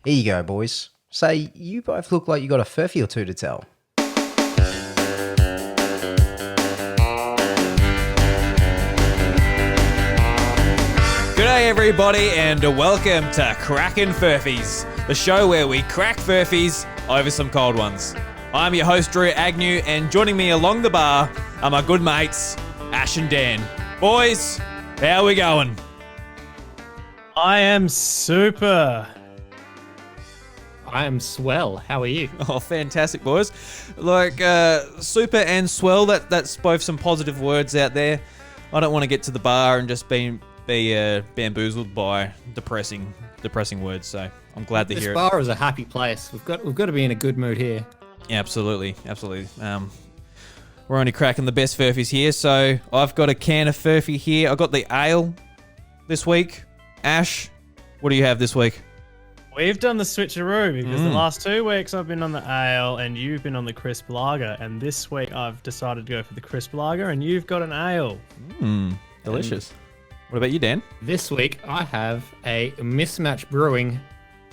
Here you go, boys. Say, you both look like you got a furphy or two to tell. G'day everybody and welcome to Crackin Furphys, the show where we crack furphies over some cold ones. I'm your host Drew Agnew and joining me along the bar are my good mates Ash and Dan. Boys, how we going? I am super. I am swell. How are you? Oh, fantastic, boys. Like, super and swell, that's both some positive words out there. I don't want to get to the bar and just be bamboozled by depressing words, so I'm glad to hear it. This bar is a happy place. We've got to be in a good mood here. Yeah, absolutely. We're only cracking the best furphies here, so I've got a can of furphy here. I got the ale this week. Ash, what do you have this week? We've done the switcheroo because the last 2 weeks I've been on the ale and you've been on the crisp lager, and this week I've decided to go for the crisp lager and you've got an ale. Delicious. What about you, Dan? This week I have a Mismatch Brewing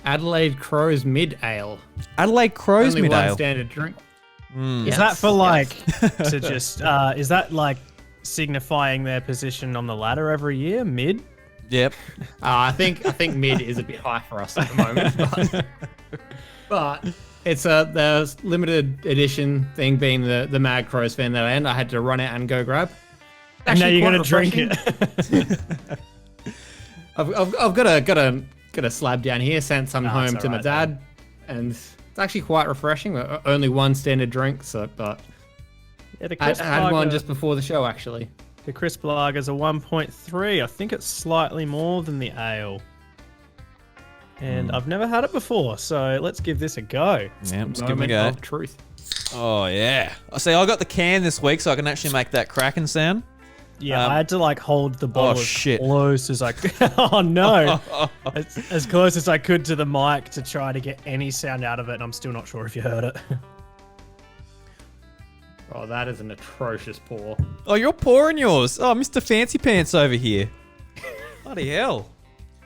Adelaide Crows Mid Ale. Adelaide Crows Only Mid one Ale. standard drink. Is that for to just, is that like signifying their position on the ladder every year, mid? Yep. I think mid is a bit high for us at the moment, but it's the limited edition thing being the Mad Crows fan that I am. I had to run out and go grab. And now you're Actually going to quite drink it. I've got a slab down here, sent some home it's to my alright, dad, and it's actually quite refreshing. Only one standard drink, so but Yeah, the I crisp had lager, one just before the show actually. the crisp lager's a 1.3. I think it's slightly more than the ale. And I've never had it before, so let's give this a go. Yeah, let's give it a Moment go. of truth. Oh, yeah. I see, I got the can this week, so I can actually make that cracking sound. Yeah, I had to like hold the bottle as shit. close as I could. Oh no, as close as I could to the mic to try to get any sound out of it. And I'm still not sure if you heard it. Oh, that is an atrocious pour. Oh, you're pouring yours. Oh, Mr. Fancy Pants over here. Bloody hell.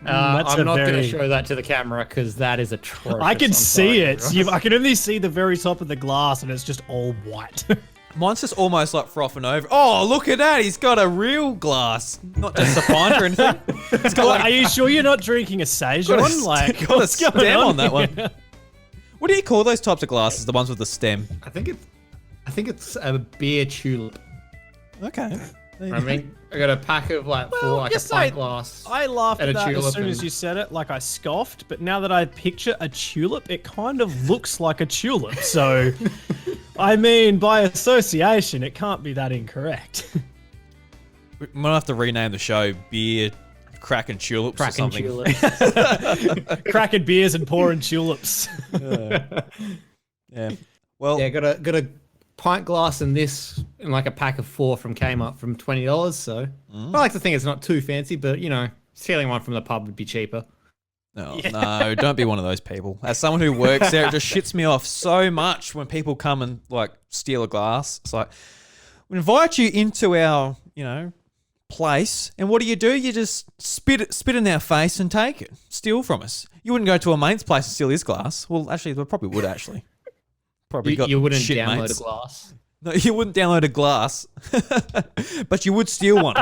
That's I'm a not going to very- show that to the camera because that is atrocious. I can I'm see sorry, it. everyone. I can only see the very top of the glass, and it's just all white. Mine's just almost like frothing over. Oh, look at that. He's got a real glass. Not just a pint or anything. It's got like Are you sure you're not drinking a saison? Like, got a what's going stem on that here? one. What do you call those types of glasses? The ones with the stem? I think it's a beer tulip. Okay. I mean, I got a pack of like four, like a pint glass. I laughed and at a that as tulip soon as and- you said it, like I scoffed, but now that I picture a tulip, it kind of looks like a tulip. So, I mean, by association, it can't be that incorrect. We might have to rename the show Beer Crackin' Tulips or Crackin' something. tulip. Cracking beers and pouring tulips. Yeah. Well, Yeah, got a pint glass and this in like a pack of 4 from Kmart from $20. So I like to think it's not too fancy, but you know, stealing one from the pub would be cheaper. no, don't be one of those people. As someone who works there, it just shits me off so much when people come and like steal a glass. It's like, we invite you into our, place, and what do? You just spit in our face and take it, steal from us. You wouldn't go to a mate's place and steal his glass. Well, actually, they probably would actually. Probably got You wouldn't shit download mates. a glass. No, you wouldn't download a glass, but you would steal one.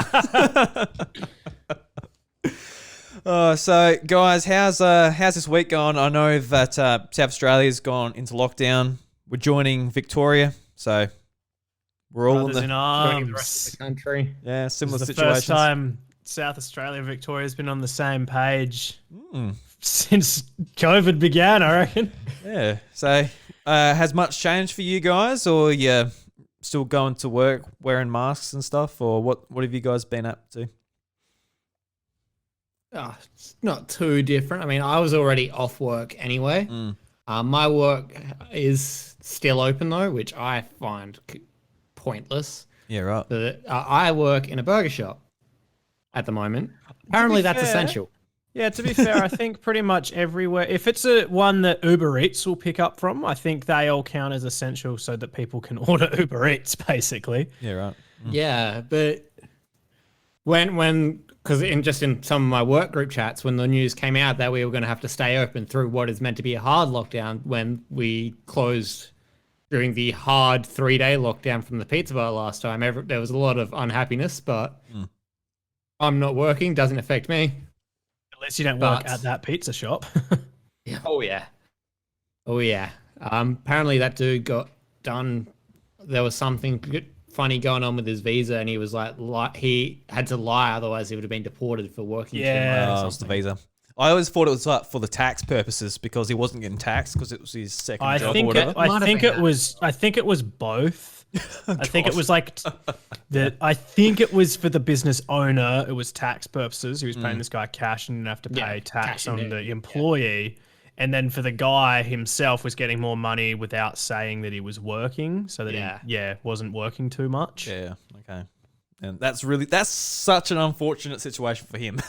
So guys, how's this week gone? I know that South Australia's gone into lockdown. We're joining Victoria, so we're all Brothers in Joining the rest arms. of the country. similar This is the situations. first time South Australia and Victoria's been on the same page since COVID began, I reckon. Yeah. So has much changed for you guys, or you still going to work wearing masks and stuff, or what have you guys been up to? Oh, it's not too different. I mean, I was already off work anyway. My work is still open though, which I find pointless. Yeah, right. But, I work in a burger shop at the moment. Apparently, that's fair, essential. Yeah, to be fair, I think pretty much everywhere, if it's one that Uber Eats will pick up from, I think they all count as essential so that people can order Uber Eats, basically. Yeah, right. Yeah, but when because in some of my work group chats, when the news came out that we were going to have to stay open through what is meant to be a hard lockdown, when we closed during the hard 3-day lockdown from the pizza bar last time, there was a lot of unhappiness, but I'm not working, doesn't affect me. Unless you don't work at that pizza shop. Oh yeah. Apparently that dude got done. There was something funny going on with his visa, and he was like he had to lie, otherwise he would have been deported for working. Yeah, it was the visa. I always thought it was like for the tax purposes because he wasn't getting taxed because it was his second job or whatever. I think it was both. I think it was like I think it was for the business owner. It was tax purposes. He was paying this guy cash and didn't have to pay tax on the employee. Yeah. And then for the guy himself was getting more money without saying that he was working, so that he wasn't working too much. Yeah. Okay. And that's such an unfortunate situation for him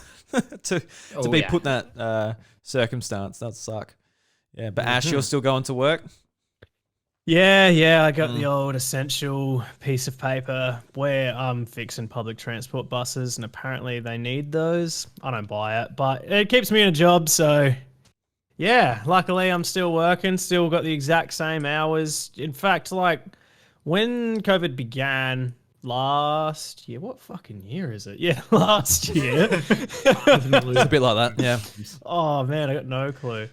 to be put in that circumstance. That'd suck. Yeah. But Ash, you're still going to work? Yeah, I got the old essential piece of paper where I'm fixing public transport buses, and apparently they need those. I don't buy it, but it keeps me in a job, so yeah, luckily I'm still working, still got the exact same hours. In fact, like when COVID began last year, what fucking year is it? Yeah, last year. It's a bit like that, yeah. Oh man, I got no clue.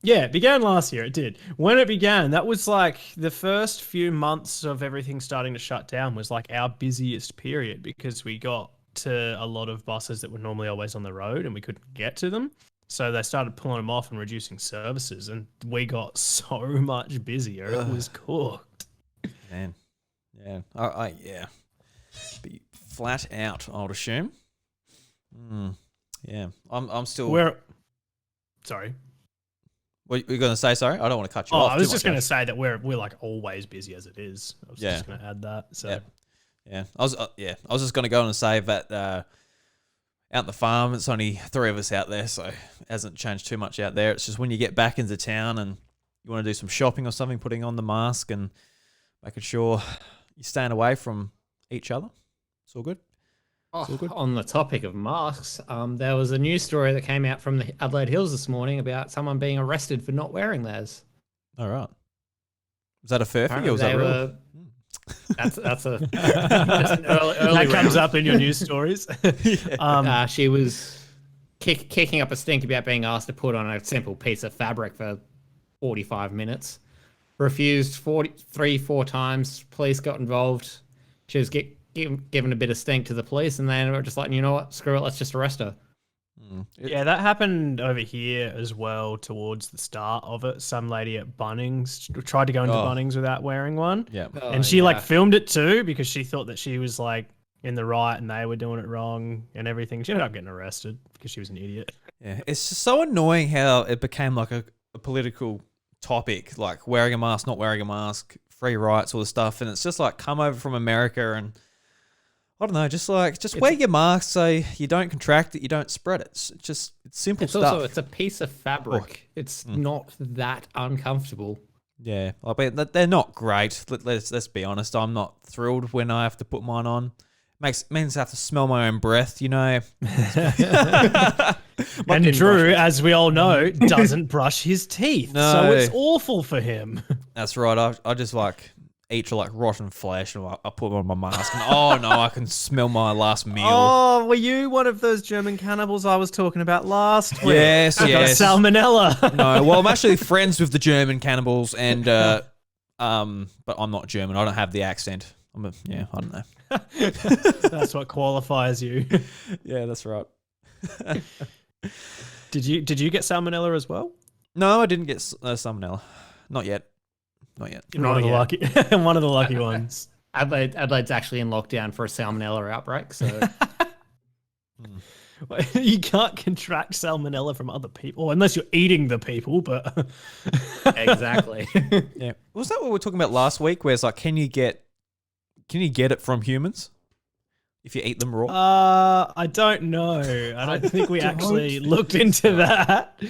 Yeah, it began last year. It did. When it began, that was like the first few months of everything starting to shut down was like our busiest period because we got to a lot of buses that were normally always on the road and we couldn't get to them. So they started pulling them off and reducing services, and we got so much busier. It was cooked. Man, yeah, yeah, be flat out. I would assume. Yeah, I'm still. Sorry. What are you going to say? Sorry, I don't want to cut you off. I was just going to say that we're like always busy as it is. I was just going to add that. So yeah, I was just going to go and say that. Out the farm, it's only 3 of us out there, so it hasn't changed too much out there. It's just when you get back into town and you want to do some shopping or something, putting on the mask and making sure you're staying away from each other. It's all good. It's all good. On the topic of masks, there was a news story that came out from the Adelaide Hills this morning about someone being arrested for not wearing theirs. All right. Was that a furphy or was that real? That's an early that comes up in your news stories. She was kicking up a stink about being asked to put on a simple piece of fabric for 45 minutes. Refused 4 times. Police got involved. She was given a bit of stink to the police, and they were just like, you know what, screw it, let's just arrest her. Yeah, that happened over here as well towards the start of it. Some lady at Bunnings tried to go into Bunnings without wearing one. Yeah. And she like filmed it too because she thought that she was like in the right and they were doing it wrong and everything. She ended up getting arrested because she was an idiot. Yeah, it's just so annoying how it became like a political topic, like wearing a mask, not wearing a mask, free rights, all this stuff. And it's just like come over from America and I don't know, just wear your mask so you don't contract it, you don't spread it. It's simple stuff. It's a piece of fabric. It's not that uncomfortable. Yeah, I bet they're not great. Let's be honest. I'm not thrilled when I have to put mine on. Means I have to smell my own breath, you know. And Drew, as we all know, doesn't brush his teeth, so it's awful for him. That's right. I just like eat like rotten flesh and I put on my mask and oh no, I can smell my last meal. Oh, were you one of those German cannibals I was talking about last week? Yes. Salmonella. No, well, I'm actually friends with the German cannibals and but I'm not German. I don't have the accent. I don't know. That's what qualifies you. Yeah, that's right. Did you get salmonella as well? No, I didn't get salmonella. Not yet. You're one of the lucky ones. Adelaide's actually in lockdown for a salmonella outbreak, so you can't contract salmonella from other people unless you're eating the people. But exactly. Yeah, was that what we were talking about last week? Where it's like, can you get it from humans if you eat them raw? I don't know. I don't think we actually looked into that.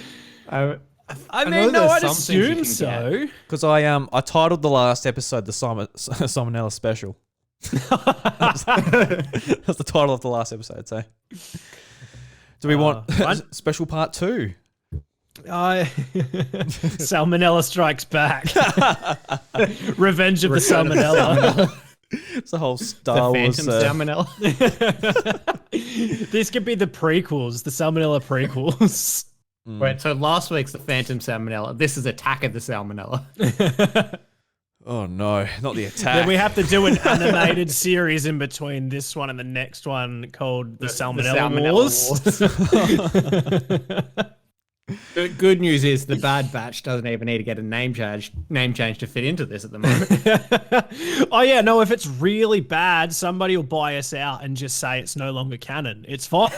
I mean, no, I'd assume so. Because I titled the last episode the Salmonella Special. That's the title of the last episode. So, do we want special part 2? Salmonella Strikes Back. Revenge of the Salmonella. It's a whole Star Wars. Salmonella. This could be the prequels, the Salmonella prequels. Wait, so last week's the Phantom Salmonella. This is Attack of the Salmonella. Oh no, not the attack. Then we have to do an animated series in between this one and the next one called the Salmonella Wars. The good news is the Bad Batch doesn't even need to get a name change to fit into this at the moment. Oh yeah, no, if it's really bad, somebody will buy us out and just say it's no longer canon. It's fine.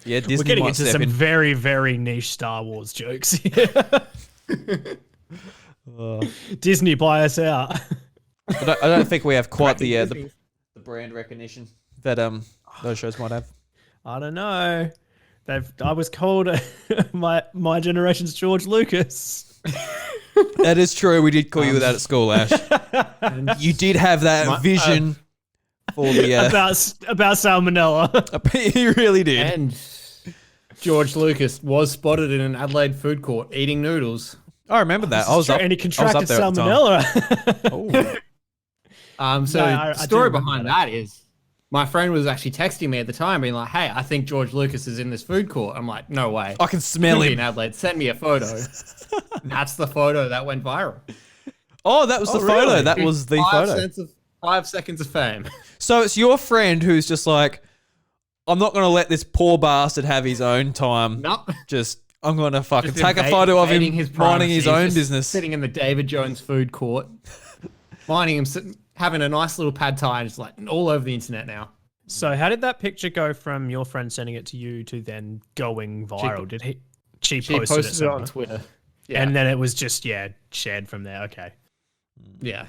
Yeah, Disney We're getting might into step some in. very, very niche Star Wars jokes here. Disney, buy us out. I don't think we have quite the brand recognition that those shows might have. I don't know. I was called my generation's George Lucas. That is true. We did call you that at school, Ash. You did have that vision for the about salmonella. You really did. And George Lucas was spotted in an Adelaide food court eating noodles. I remember that. I was up. And he contracted there at the time. salmonella. The story behind that is my friend was actually texting me at the time being like, hey, I think George Lucas is in this food court. I'm like, no way. I can smell He'll be him. in Adelaide. Send me a photo. That's the photo that went viral. Oh, that was the photo. really? That was the photo. 5 seconds of fame. So it's your friend who's just like, I'm not going to let this poor bastard have his own time. Nope. I'm going to fucking Just take a photo of him invading his minding his privacy, own just business. Sitting in the David Jones food court. Finding him having a nice little pad thai and just like all over the internet now. So how did that picture go from your friend sending it to you to then going viral? She posted it on Twitter. Yeah. And then it was just, shared from there. Okay. Yeah.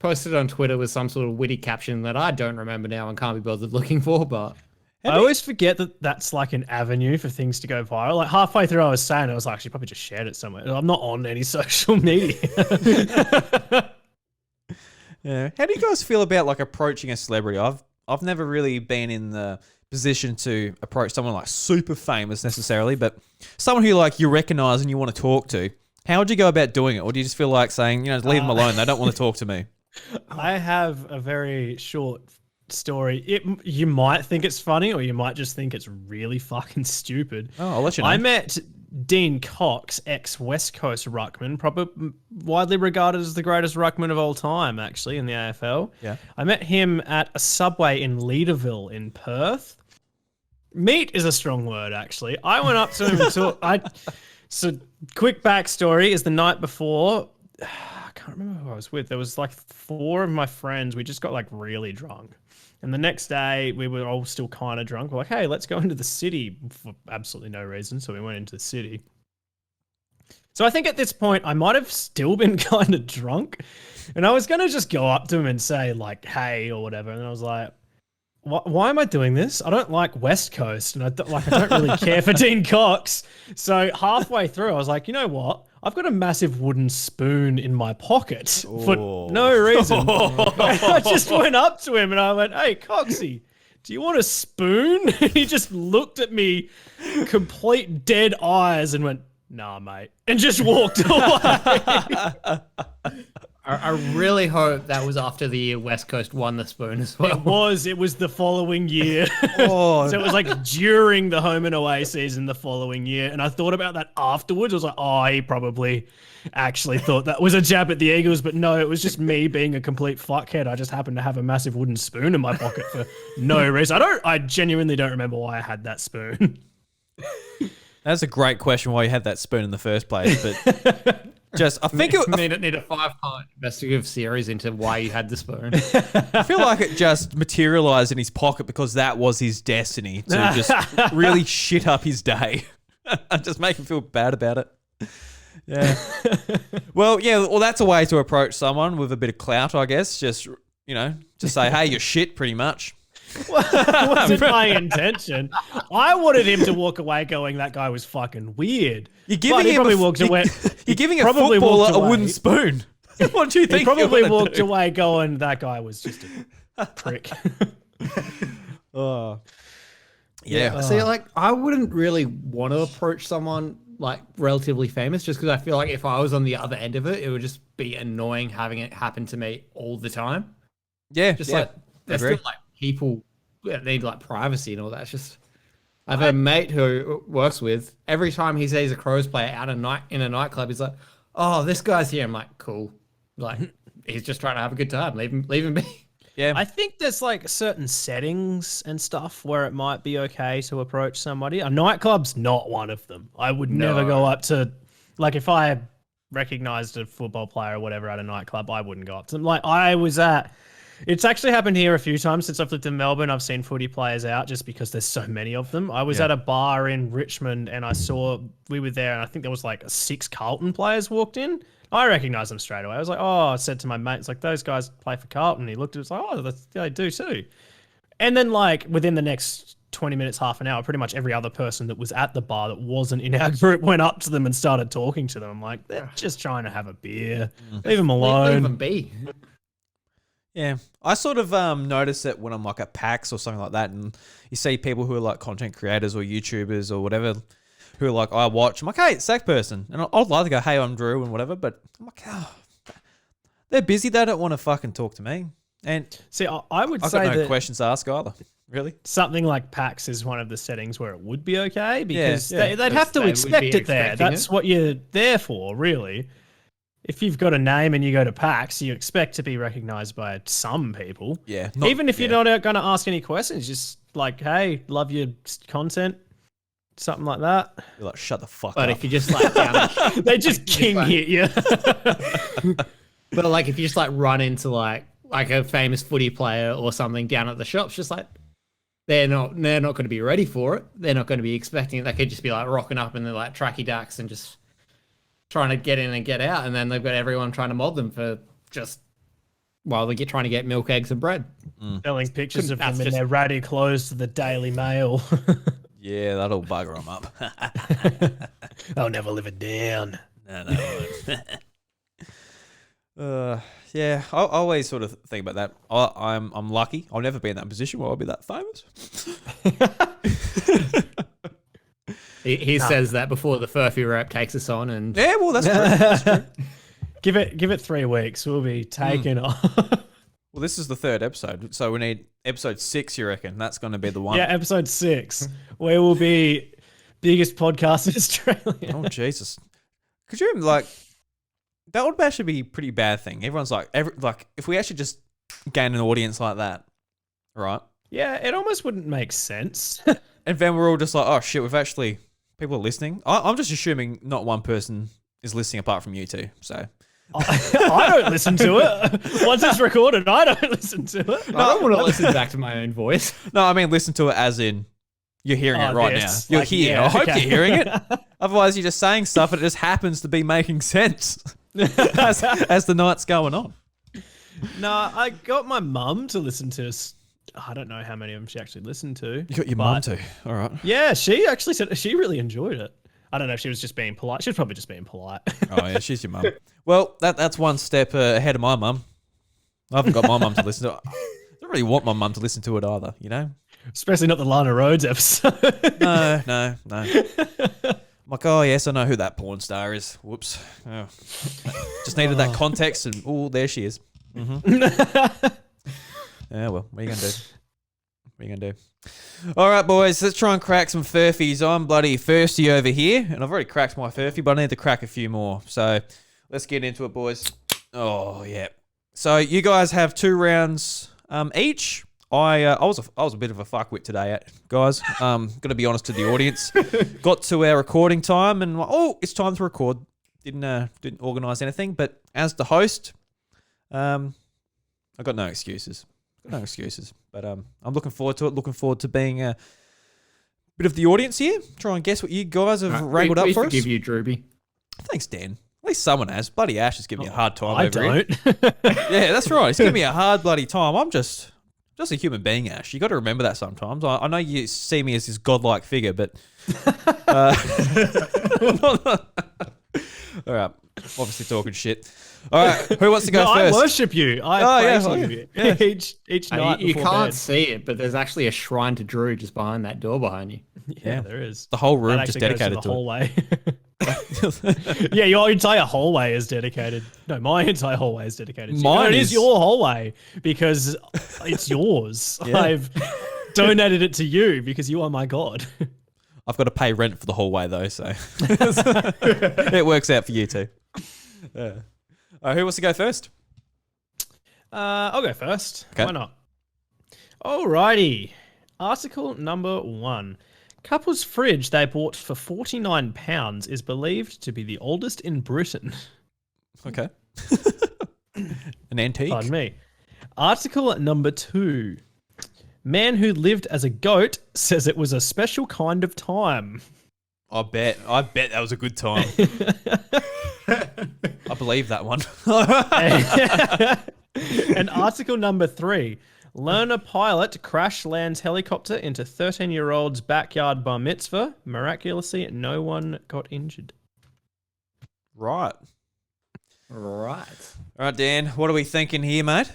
Posted on Twitter with some sort of witty caption that I don't remember now and can't be bothered looking for, but I always forget that that's like an avenue for things to go viral. Like halfway through I was saying, I was like, she probably just shared it somewhere. I'm not on any social media. Yeah. How do you guys feel about like approaching a celebrity? I've never really been in the position to approach someone like super famous necessarily, but someone who like you recognize and you want to talk to. How would you go about doing it? Or do you just feel like saying, leave them alone. They don't want to talk to me. I have a very short story. You might think it's funny or you might just think it's really fucking stupid. Oh, I'll let you know. I met Dean Cox, ex-West Coast ruckman, probably widely regarded as the greatest ruckman of all time, actually, in the AFL. Yeah. I met him at a Subway in Leaderville in Perth. Meet is a strong word, actually. I went up to him and talked. So, quick backstory is the night before, I can't remember who I was with. There was like 4 of my friends. We just got like really drunk. And the next day, we were all still kind of drunk. We're like, hey, let's go into the city for absolutely no reason. So we went into the city. So I think at this point, I might have still been kind of drunk. And I was going to just go up to him and say like, hey, or whatever. And I was like, why am I doing this? I don't like West Coast. And I don't really care for Dean Cox. So halfway through, I was like, you know what? I've got a massive wooden spoon in my pocket for no reason. I just went up to him and I went, hey, Coxie, do you want a spoon? And he just looked at me, complete dead eyes, and went, nah, mate, and just walked away. I really hope that was after the year West Coast won the spoon as well. It was the following year. Oh. So it was like during the home and away season the following year. And I thought about that afterwards. I was like, oh, he probably actually thought that was a jab at the Eagles. But no, it was just me being a complete fuckhead. I just happened to have a massive wooden spoon in my pocket for no reason. I genuinely don't remember why I had that spoon. That's a great question why you had that spoon in the first place. But I think it need a 5-part investigative series into why you had the spoon. I feel like it just materialized in his pocket because that was his destiny to just really shit up his day and just make him feel bad about it. Yeah. Well, that's a way to approach someone with a bit of clout, I guess. Just say, hey, you're shit, pretty much. Wasn't my intention. I wanted him to walk away going, that guy was fucking weird. You're giving him walked away. You're giving a probably footballer walked a away. wooden spoon. What do you think? He probably you're gonna walked do? away going, that guy was just a prick. Oh. Yeah. See, like, I wouldn't really want to approach someone like relatively famous just because I feel like if I was on the other end of it, it would just be annoying having it happen to me all the time. Yeah. Just yeah. like, there's Agree. still like people that need like privacy and all that. It's just, I have a mate who works with, every time he sees a Crows player out in a nightclub, he's like, oh, this guy's here. I'm like, cool. Like, he's just trying to have a good time. Leave him be. Yeah. I think there's like certain settings and stuff where it might be okay to approach somebody. A nightclub's not one of them. I would never go up to, like, if I recognized a football player or whatever at a nightclub, I wouldn't go up to them. Like, it's actually happened here a few times since I've lived in Melbourne. I've seen footy players out just because there's so many of them. I was at a bar in Richmond and we were there and I think there was like 6 Carlton players walked in. I recognized them straight away. I was like, I said to my mate, it's like, those guys play for Carlton. He looked at it, was like, they do too. And then like within the next 20 minutes, half an hour, pretty much every other person that was at the bar that wasn't in our group went up to them and started talking to them. I'm like, they're just trying to have a beer. Leave them alone. Leave him be. Yeah, I sort of notice it when I'm like at PAX or something like that, and you see people who are like content creators or YouTubers or whatever, who are like, I watch. I'm like, hey, it's that person, and I'd like to go, hey, I'm Drew and whatever, but I'm like, they're busy. They don't want to fucking talk to me, and See, I would I've say got no that questions to ask either. Really? something like PAX is one of the settings where it would be okay because yeah. they'd have to They would expect be it there. expecting That's it. what you're there for, really. If you've got a name and you go to PAX, you expect to be recognized by some people. Yeah. Even if you're not going to ask any questions, just like, hey, love your content, something like that. You're like, shut the fuck But up. if you just like down They just king hit you. but like if you just like run into like a famous footy player or something down at the shops, just like they're not going to be ready for it. They're not going to be expecting it. They could just be like rocking up in their like tracky ducks and just trying to get in and get out, and then they've got everyone trying to mob them for just while they get trying to get milk, eggs, and bread. Selling pictures of That's them in just- their ratty clothes to the Daily Mail. Yeah, that'll bugger them up. I'll never live it down. No, yeah, I always sort of think about that. I'm lucky. I'll never be in that position where I'll be that famous. He says that before the Furphy rep takes us on, and Yeah, well, that's true. That's true. Give it 3 weeks. We'll be taken off. Well, this is the 3rd episode, so we need episode 6. You reckon that's going to be the one? Yeah, episode 6. We will be biggest podcast in Australia. Oh Jesus! Could you like that would actually be a pretty bad thing. Everyone's like, if we actually just gain an audience like that, right? Yeah, it almost wouldn't make sense. And then we're all just like, oh shit, people are listening. I'm just assuming not one person is listening apart from you two. So I don't listen to it. Once it's recorded, I don't listen to it. I don't want to listen back to my own voice. no, I mean listen to it as in you're hearing it right this. now. You're Like, here. yeah, I hope okay. you're hearing it. Otherwise, you're just saying stuff and it just happens to be making sense as the night's going on. No, I got my mum to listen to us. I don't know how many of them she actually listened to. You got your mum too. All right. Yeah, she actually said she really enjoyed it. I don't know if she was just being polite. She was probably just being polite. Oh yeah, she's your mum. Well, that's one step ahead of my mum. I haven't got my mum to listen to it. I don't really want my mum to listen to it either, you know? Especially not the Lana Rhodes episode. No. I'm like, oh yes, I know who that porn star is. Whoops. Oh. Just needed that context and oh, there she is. Yeah, well, what are you going to do? What are you going to do? All right, boys, let's try and crack some Furphys. I'm bloody thirsty over here, and I've already cracked my Furphy, but I need to crack a few more. So let's get into it, boys. Oh, yeah. So you guys have 2 rounds each. I was a bit of a fuckwit today, guys. Gonna be honest to the audience. Got to our recording time, and it's time to record. Didn't organise anything, but as the host, I got no excuses. But I'm looking forward to it. Looking forward to being a bit of the audience here. Try and guess what you guys have wrangled up for us. Give you Drewby. Thanks, Dan. At least someone has. Bloody Ash is giving me a hard time I over here. don't. Yeah, that's right. He's giving me a hard bloody time. I'm just a human being, Ash. You got to remember that sometimes. I know you see me as this godlike figure, but all right. Obviously talking shit. All right, who wants to go No, first? I worship you. I praise you yeah. each night. You before can't bed. see it, but there's actually a shrine to Drew just behind that door behind you. Yeah, there is. The whole room That just actually goes dedicated the to hallway. it. Yeah, your entire hallway is dedicated. No, my entire hallway is dedicated. To you. No, Mine it is is- your hallway because it's yours. Yeah. I've donated it to you because you are my god. I've got to pay rent for the hallway though, so it works out for you too. Yeah. All right, who wants to go first? I'll go first. Okay. Why not? Alrighty. Article number 1. Couple's fridge they bought for £49 is believed to be the oldest in Britain. Okay. An antique. Pardon me. Article number 2. Man who lived as a goat says it was a special kind of time. I bet that was a good time. I believe that one. And article number 3. Learner pilot crash lands helicopter into 13-year-old's backyard bar mitzvah. Miraculously, no one got injured. Right. Right. All right, Dan, what are we thinking here, mate?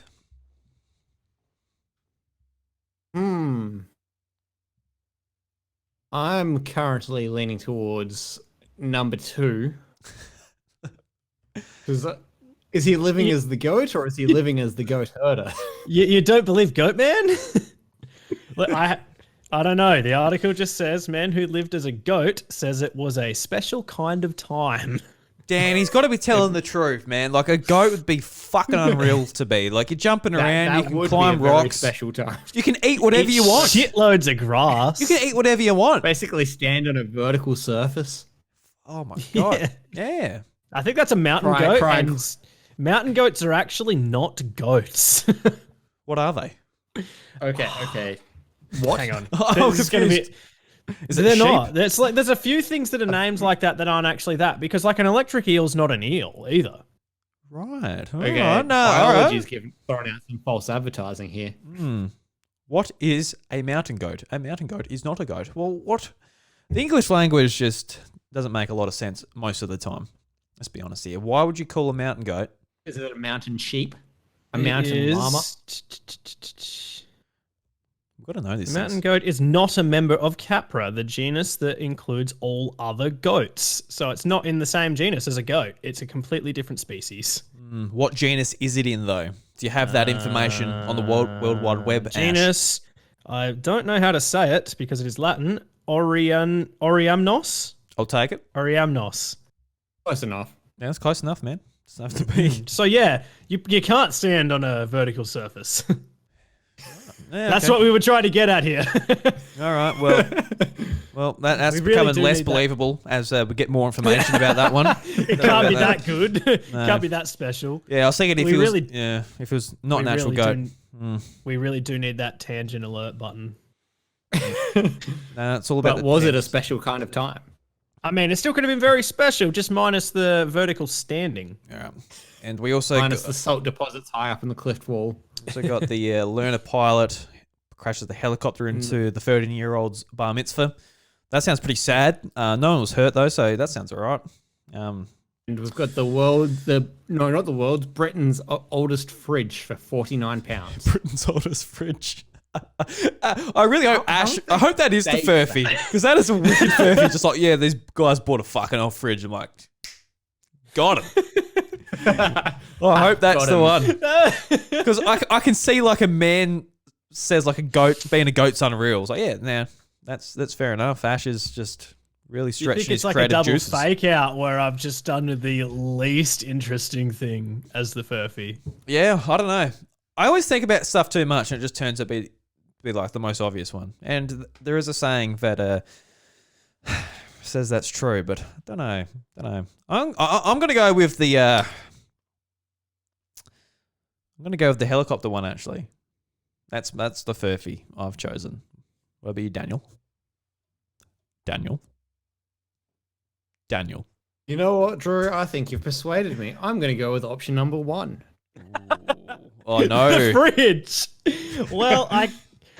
I'm currently leaning towards number 2. 'Cause, is he living as the goat or is he living as the goat herder? You don't believe Goat Man? Look, I don't know. The article just says man who lived as a goat says it was a special kind of time. Dan, he's got to be telling the truth, man. Like, a goat would be fucking unreal to be. Like, you're jumping around, you can would climb be a very rocks. special time. You can eat whatever you want. Shitloads of grass. You can eat whatever you want. Basically stand on a vertical surface. Oh, my God. Yeah. Yeah. I think that's a mountain Cry, goat, cry. and mountain goats are actually not goats. What are they? Okay. What? Hang on. I'm This is gonna confused. Is it They're sheep? not. There's a few things that are named like that aren't actually that, because like an electric eel's not an eel either. Right. All Okay. right. No, all Biology's right. throwing out some false advertising here. What is a mountain goat? A mountain goat is not a goat. Well, what? The English language just doesn't make a lot of sense most of the time. Let's be honest here. Why would you call a mountain goat? Is it a mountain sheep? A mountain llama? We've got to know this. The mountain goat is not a member of Capra, the genus that includes all other goats. So it's not in the same genus as a goat. It's a completely different species. What genus is it in, though? Do you have that information on the World Wide Web? Ash? Genus, I don't know how to say it because it is Latin. Oriamnos? I'll take it. Oriamnos. Close enough. Yeah, that's close enough, man. Doesn't have to be. So yeah, you can't stand on a vertical surface. Yeah, That's okay. what we were trying to get at here. All right. Well, that's We really becoming do less need that. believable as we get more information about that one. It can't be that good. Can't be that special. Yeah, I was thinking if We it was, really- if it was not an actual really goat. We really do need that tangent alert button. No, it's all about. But the was it a tangents. special kind of time? I mean, it still could have been very special, just minus the vertical standing. Yeah. And we also Minus the salt deposits high up in the cliff wall. got the learner pilot crashes the helicopter into the 13-year-old's bar mitzvah. That sounds pretty sad. No one was hurt though, so that sounds all right. And we've got Britain's oldest fridge for £49. Britain's oldest fridge. I really hope Ash. I hope that is the date Furphy, because that is a wicked Furphy. Just like, yeah, these guys bought a fucking old fridge. I'm like, got him. Oh, I hope that's Got the him. one. Because I can see like a man says like a goat being a goat's unreal. It's like, yeah, nah, that's fair enough. Ash is just really You stretching think his it's like a creative double juices. fake out where I've just done the least interesting thing as the Furphy. Yeah, I don't know. I always think about stuff too much, and it just turns out to be like the most obvious one. And there is a saying that says that's true, but I don't know. I'm gonna go with the helicopter one actually. That's the Furphy I've chosen. What about you, Daniel? Daniel. You know what, Drew? I think you've persuaded me. I'm going to go with option number 1. Oh no. Fridge. Well,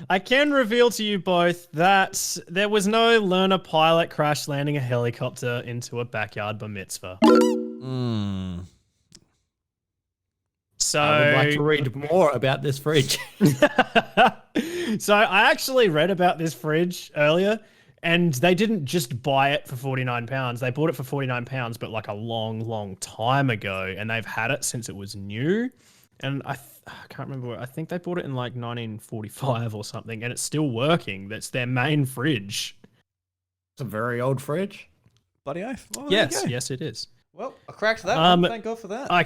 I can reveal to you both that there was no learner pilot crash landing a helicopter into a backyard bar mitzvah. So I would like to read more about this fridge. So I actually read about this fridge earlier, and they didn't just buy it for £49. They bought it for £49, but like a long, long time ago, and they've had it since it was new. And I can't remember. I think they bought it in like 1945 or something, and it's still working. That's their main fridge. It's a very old fridge. Bloody oath. Well, there you go. Yes, it is. Well, I cracked that one. Thank God for that. I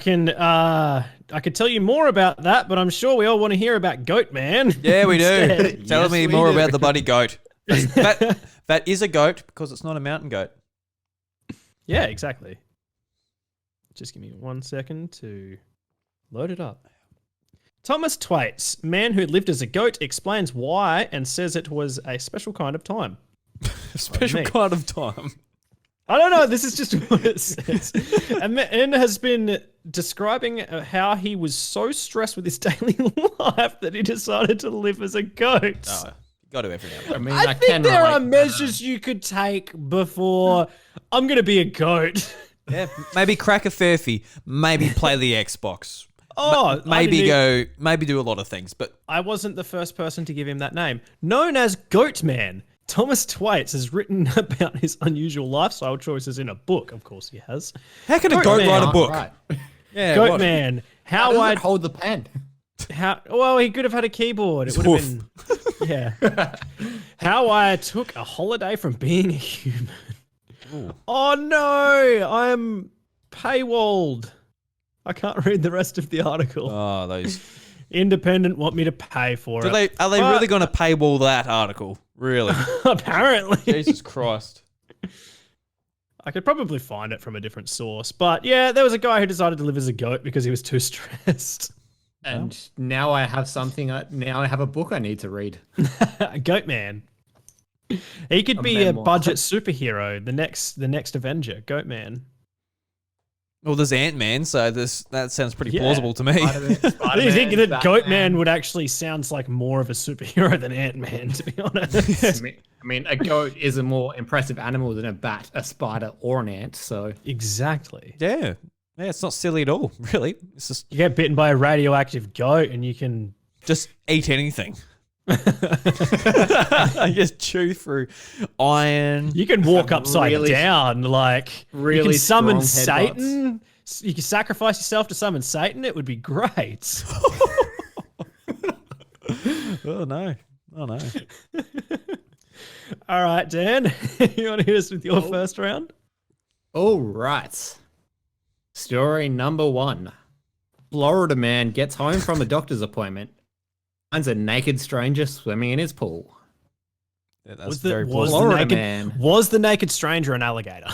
could tell you more about that, but I'm sure we all want to hear about Goat Man. Yeah, we do. instead. Tell Yes, me we more do. about the bloody goat. That is a goat because it's not a mountain goat. Yeah, exactly. Just give me 1 second to load it up. Thomas Twaits, man who lived as a goat, explains why and says it was a special kind of time. A special me. kind of time. I don't know. This is just what it says. And has been describing how he was so stressed with his daily life that he decided to live as a goat. Oh, you got to every now and I then. mean, I can think there relate are to that. measures you could take before I'm going to be a goat. Yeah, maybe crack a furphy. Maybe play the Xbox. Oh, Maybe do a lot of things. But I wasn't the first person to give him that name. Known as Goat Man, Thomas Twaits has written about his unusual lifestyle choices in a book. Of course, he has. how can a Goat goat man. write a book? Right. Yeah, Goat what? Man, How how does I it hold the pen? well, he could have had a keyboard. It would have been yeah. How I took a holiday from being a human. Oh no, I'm paywalled. I can't read the rest of the article. Oh, those. Independent want me to pay for it. Are they really going to paywall that article? Really? Apparently. Jesus Christ. I could probably find it from a different source. But yeah, there was a guy who decided to live as a goat because he was too stressed. And now I have something. Now I have a book I need to read. Goat Man. He could A be a memoir. budget superhero, the next Avenger, Goat Man. Well, there's Ant-Man, so that sounds pretty Yeah. plausible to me. You think that Goat Man Batman. would actually sounds like more of a superhero than Ant-Man, to be honest. I mean, a goat is a more impressive animal than a bat, a spider, or an ant. So Exactly. Yeah, it's not silly at all, really. It's just You get bitten by a radioactive goat and you can... eat anything. Just chew through iron. You can walk Some upside really- down, like you really can summon strong headbutts. Satan. You can sacrifice yourself to summon Satan. It would be great. Oh no. All right, Dan, you want to hit us with your first round? all right. Story number 1: Florida man gets home from a doctor's appointment, finds a naked stranger swimming in his pool. Yeah, that's very plausible. Florida man. Was the naked stranger an alligator?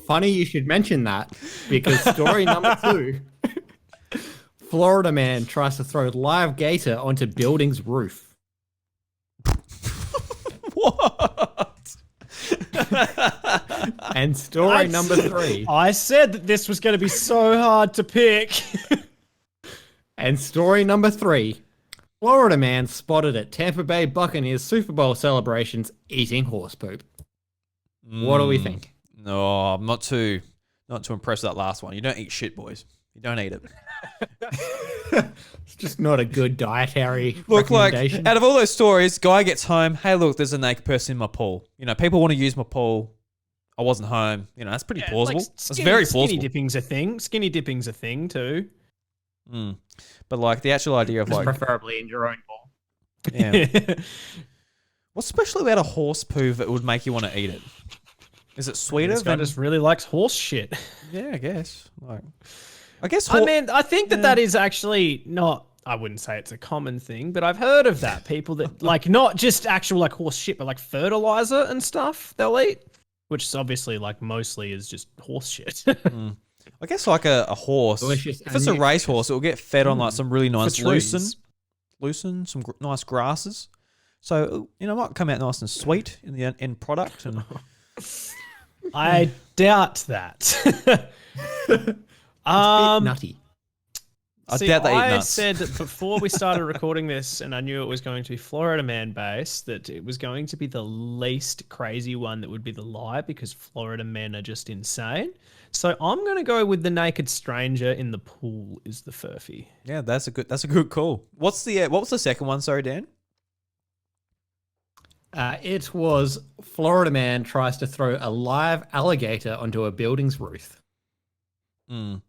Funny you should mention that, because story number 2: Florida man tries to throw live gator onto building's roof. What? And story number 3. I said that this was going to be so hard to pick. And story number 3. Florida man spotted at Tampa Bay Buccaneers Super Bowl celebrations eating horse poop. What do we think? No, I'm not too impressed with that last one. You don't eat shit, boys. You don't eat it. It's just not a good dietary Look, like, recommendation. out of all those stories, guy gets home, hey, look, there's a naked person in my pool. You know, people want to use my pool. I wasn't home. You know, that's pretty plausible. Like, That's very Skinny plausible. dipping's a thing. Skinny dipping's a thing too. But, like, the actual idea of, like, Preferably in your own bowl. yeah. What's special about a horse poo that would make you want to eat it? Is it sweeter This guy than... just really likes horse shit. Yeah, I guess. Like, I guess... I mean, I think that is actually not. I wouldn't say it's a common thing, but I've heard of that. People that like not just actual like horse shit, but like fertilizer and stuff they'll eat, which is obviously like mostly is just horse shit. I guess like a horse. Delicious If it's and a racehorse, it will get fed on like some really nice trees. lucerne, some nice grasses. So you know, it might come out nice and sweet in the end product. And I doubt that. Bit nutty. I See, doubt they eat I nuts. said before we started recording this, and I knew it was going to be Florida Man based, that it was going to be the least crazy one that would be the lie because Florida men are just insane. So I'm going to go with the naked stranger in the pool is the Furphy. Yeah, that's a good call. What was the second one? Sorry, Dan. It was Florida man tries to throw a live alligator onto a building's roof. I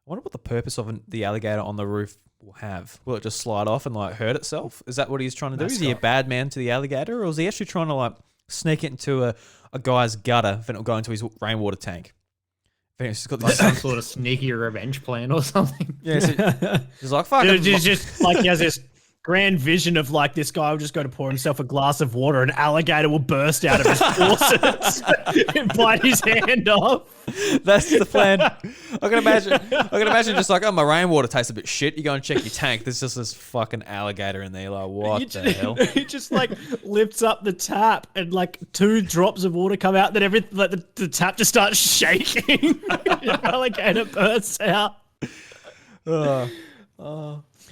wonder what the purpose of the alligator on the roof will have. Will it just slide off and like hurt itself? Is that what he's trying to do? Is he a bad man to the alligator, or is he actually trying to like sneak it into a guy's gutter, then it'll go into his rainwater tank? I think it's just got Like this. some sort of sneaky revenge plan or something. Yeah, he's like, fuck it. It's just like he has this grand vision of like this guy will just go to pour himself a glass of water, an alligator will burst out of his faucet and bite his hand off. That's the plan. I can imagine just like, oh, my rainwater tastes a bit shit. You go and check your tank. There's just this fucking alligator in there. Like, what the hell? He just like lifts up the tap and like 2 drops of water come out. Then everything, like the tap just starts shaking. The alligator bursts out.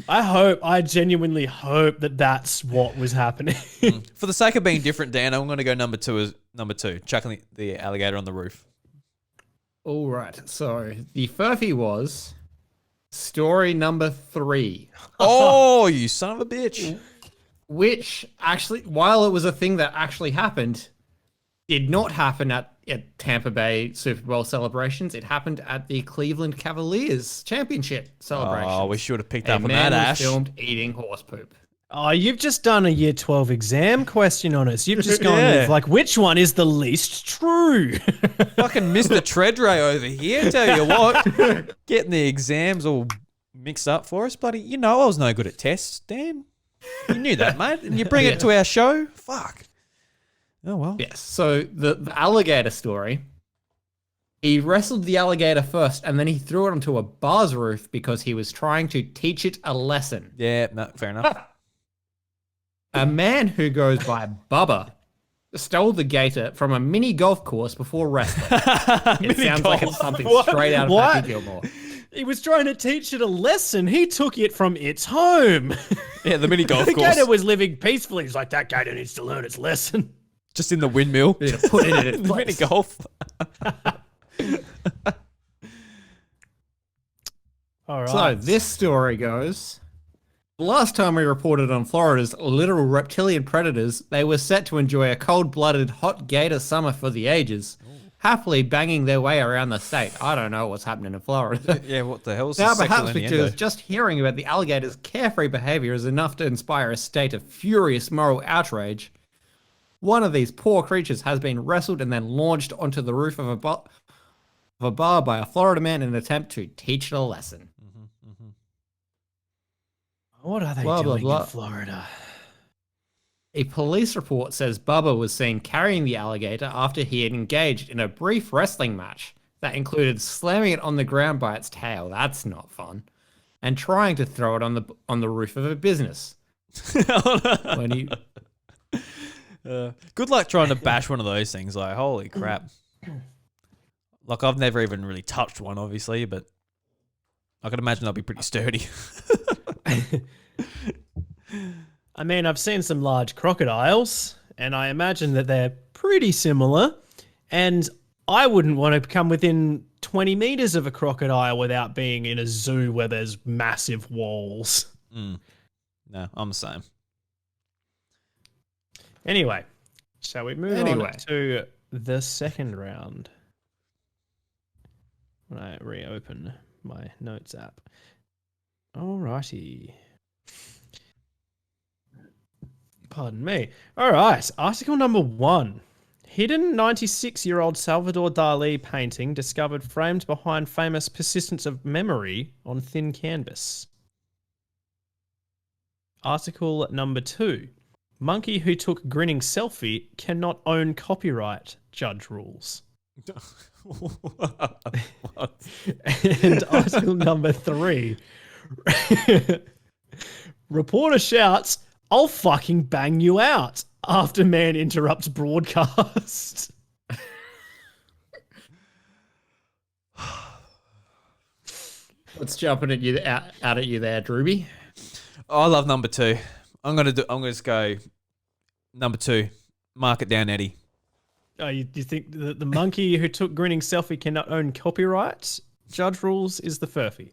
I genuinely hope that that's what was happening. For the sake of being different, Dan, I'm going to go number two, chucking the alligator on the roof. All right. So the Furphy was story number 3. Oh, you son of a bitch. Which actually, while it was a thing that actually happened, did not happen at Tampa Bay Super Bowl celebrations. It happened at the Cleveland Cavaliers championship celebration. Oh, we should have picked A up on man that, was Ash. filmed eating horse poop. Oh, you've just done a year 12 exam question on us. You've just gone Yeah. with like, which one is the least true? Fucking Mr. Treadray over here, tell you what. Getting the exams all mixed up for us, buddy. You know I was no good at tests, Dan. You knew that, mate. And you bring it to our show? Fuck. Oh, well. Yes. So the alligator story, he wrestled the alligator first and then he threw it onto a bar's roof because he was trying to teach it a lesson. Yeah, no, fair enough. A man who goes by Bubba stole the gator from a mini golf course before wrestling. It sounds like it's something straight out of What? Happy Gilmore. He was trying to teach it a lesson. He took it from its home. Yeah, the mini golf The course. gator was living peacefully. He's like, that gator needs to learn its lesson. Just in the windmill. You need to put it in its The mini place. golf. All right. So this story goes. Last time we reported on Florida's literal reptilian predators, they were set to enjoy a cold-blooded hot gator summer for the ages, happily banging their way around the state. I don't know what's happening in Florida. Yeah, what the hell is Now, this perhaps sexual because innuendo? just hearing about the alligator's carefree behavior is enough to inspire a state of furious moral outrage, one of these poor creatures has been wrestled and then launched onto the roof of a bar by a Florida man in an attempt to teach it a lesson. What are they Blah, blah, doing blah. in Florida? A police report says Bubba was seen carrying the alligator after he had engaged in a brief wrestling match that included slamming it on the ground by its tail. That's not fun. And trying to throw it on the roof of a business. When he Good luck trying to bash one of those things. Like, holy crap. Like, I've never even really touched one, obviously, but I can imagine they'll be pretty sturdy. I mean, I've seen some large crocodiles, and I imagine that they're pretty similar. And I wouldn't want to come within 20 meters of a crocodile without being in a zoo where there's massive walls. No, I'm the same. Anyway, shall we move Anyway. on to the second round? When I reopen my notes app. Alrighty. Pardon me. All right. Article number 1. Hidden 96-year-old Salvador Dali painting discovered framed behind famous persistence of memory on thin canvas. Article number 2. Monkey who took grinning selfie cannot own copyright. Judge rules. And article number 3. Reporter shouts, "I'll fucking bang you out," after man interrupts broadcast. What's jumping at you out at you there, Drewby? Oh, I love number 2. I'm gonna just go number 2. Mark it down, Eddie. Oh, you think the monkey who took grinning selfie cannot own copyright? Judge rules is the Furphy.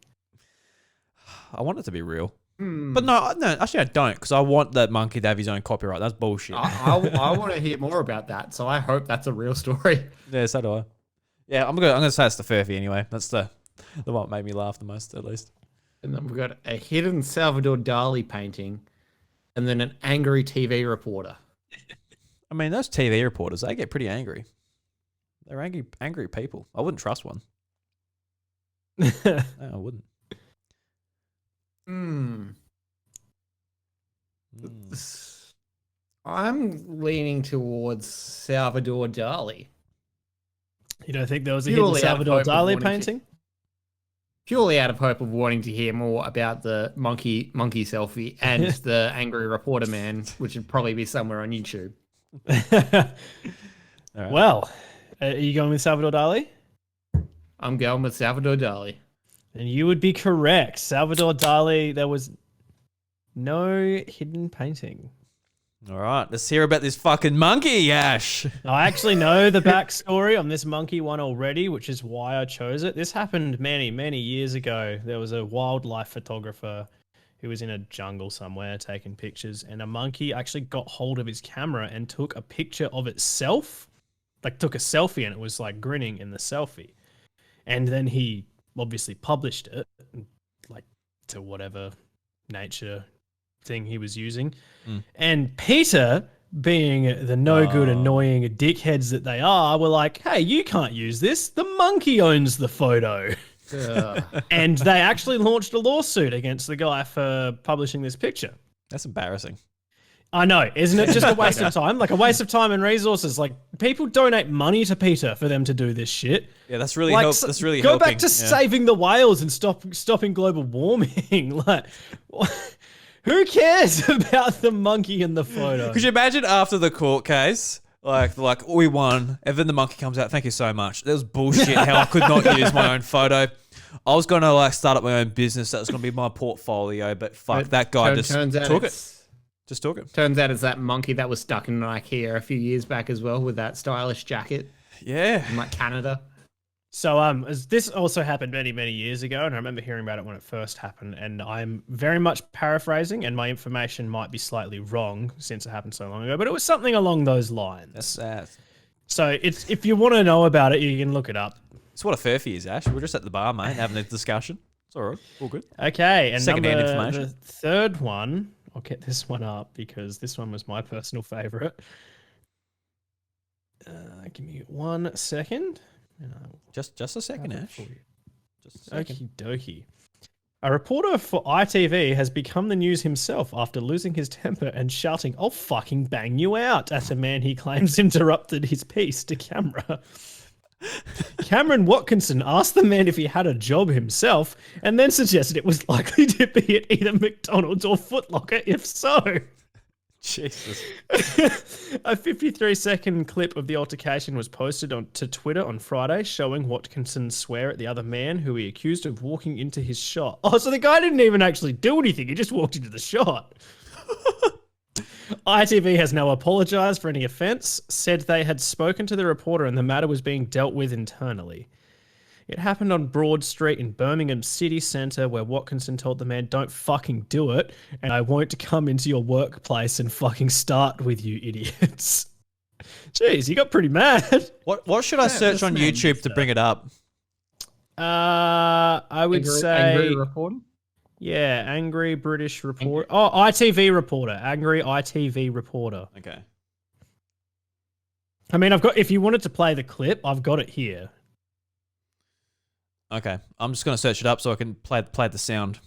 I want it to be real. But no, actually I don't, because I want that monkey to have his own copyright. That's bullshit. I want to hear more about that, so I hope that's a real story. Yeah, so do I. Yeah, I'm gonna say it's the Furphy anyway. That's the one that made me laugh the most, at least. And then we've got a hidden Salvador Dali painting, and then an angry TV reporter. I mean, those TV reporters, they get pretty angry. They're angry people. I wouldn't trust one. No, I wouldn't. I'm leaning towards Salvador Dali. You don't think there was a hidden Salvador Dali painting? Purely out of hope of wanting to hear more about the monkey selfie and the angry reporter man, which would probably be somewhere on YouTube. Right. Well, are you going with Salvador Dali? I'm going with Salvador Dali. And you would be correct. Salvador Dali, there was no hidden painting. All right, let's hear about this fucking monkey, Ash. I actually know the backstory on this monkey one already, which is why I chose it. This happened many, many years ago. There was a wildlife photographer who was in a jungle somewhere taking pictures, and a monkey actually got hold of his camera and took a picture of itself, like took a selfie, and it was like grinning in the selfie. And then he obviously published it, like to whatever nature thing he was using. And PETA, being the no good, annoying dickheads that they are, were like, hey, you can't use this. The monkey owns the photo. And they actually launched a lawsuit against the guy for publishing this picture. That's embarrassing. I know, isn't it just a waste of time? Like a waste of time and resources. Like people donate money to PETA for them to do this shit. Yeah, that's really like, that's really go helping. back to saving the whales and stopping global warming. Like, who cares about the monkey in the photo? Could you imagine after the court case, like we won, and then the monkey comes out, thank you so much. That was bullshit how I could not use my own photo. I was going to like start up my own business. That was going to be my portfolio, but fuck, that guy just took it. Just took it. Turns out it's that monkey that was stuck in an IKEA a few years back as well with that stylish jacket. Yeah. In like Canada. So this also happened many, many years ago, and I remember hearing about it when it first happened, and I'm very much paraphrasing, and my information might be slightly wrong since it happened so long ago, but it was something along those lines. That's sad. So if you want to know about it, you can look it up. It's what a Furphy is, Ash. We're just at the bar, mate, having a discussion. It's all right. All good. Okay, and Second-hand information. The third one, I'll get this one up because this one was my personal favorite. Give me 1 second. Just a second, Ash. Just a second. Okie dokie. A reporter for ITV has become the news himself after losing his temper and shouting, "I'll fucking bang you out," at a man he claims interrupted his piece to camera. Cameron Watkinson asked the man if he had a job himself and then suggested it was likely to be at either McDonald's or Foot Locker if so. Jesus. A 53-second clip of the altercation was posted to Twitter on Friday, showing Watkinson swear at the other man who he accused of walking into his shot. Oh, so the guy didn't even actually do anything. He just walked into the shot. ITV has now apologised for any offence, said they had spoken to the reporter and the matter was being dealt with internally. It happened on Broad Street in Birmingham city centre, where Watkinson told the man, "Don't fucking do it, and I won't come into your workplace and fucking start with you idiots." Jeez, he got pretty mad. What should I search on YouTube to bring it up? I would say angry reporter. Yeah, angry British reporter. Oh, ITV reporter. Angry ITV reporter. Okay. I mean, if you wanted to play the clip, I've got it here. Okay. I'm just going to search it up so I can play the sound.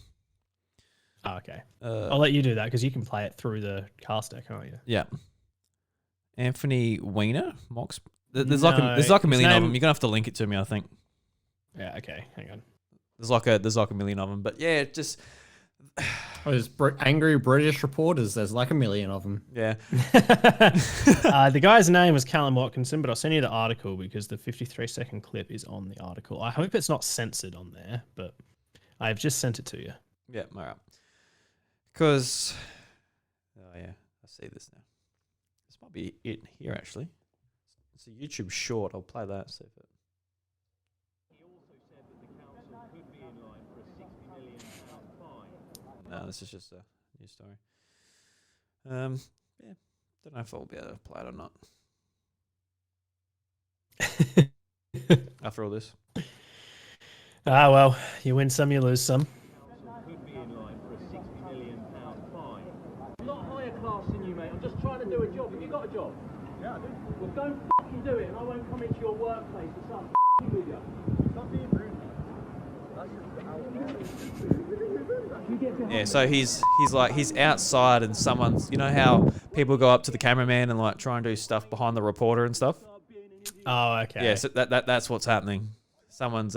Oh, okay. I'll let you do that because you can play it through the cast deck, can't you? Yeah. Anthony Weiner? Mox? There's like a million of them. You're going to have to link it to me, I think. Yeah, okay. Hang on. There's like a million of them. But yeah, just... There's angry British reporters. There's like a million of them. Yeah. The guy's name was Callum Watkinson, but I'll send you the article because the 53-second clip is on the article. I hope it's not censored on there, but I've just sent it to you. Yeah, all right. Because, oh yeah, I see this now. This might be it here actually. It's a YouTube short. I'll play that. See if it. No, this is just a news story. Yeah, don't know if I'll be able to play it or not. After all this, Ah, well, you win some, you lose some. Could be in line for a £60 million fine. I'm not higher class than you, mate. I'm just trying to do a job. Have you got a job? Yeah, I do. Well, go and fucking do it, and I won't come into your workplace and start f***ing with you. Stop being rude. yeah. So he's outside, and someone's, you know how people go up to the cameraman and like try and do stuff behind the reporter and stuff. Oh, okay. Yeah, so that's what's happening. Someone's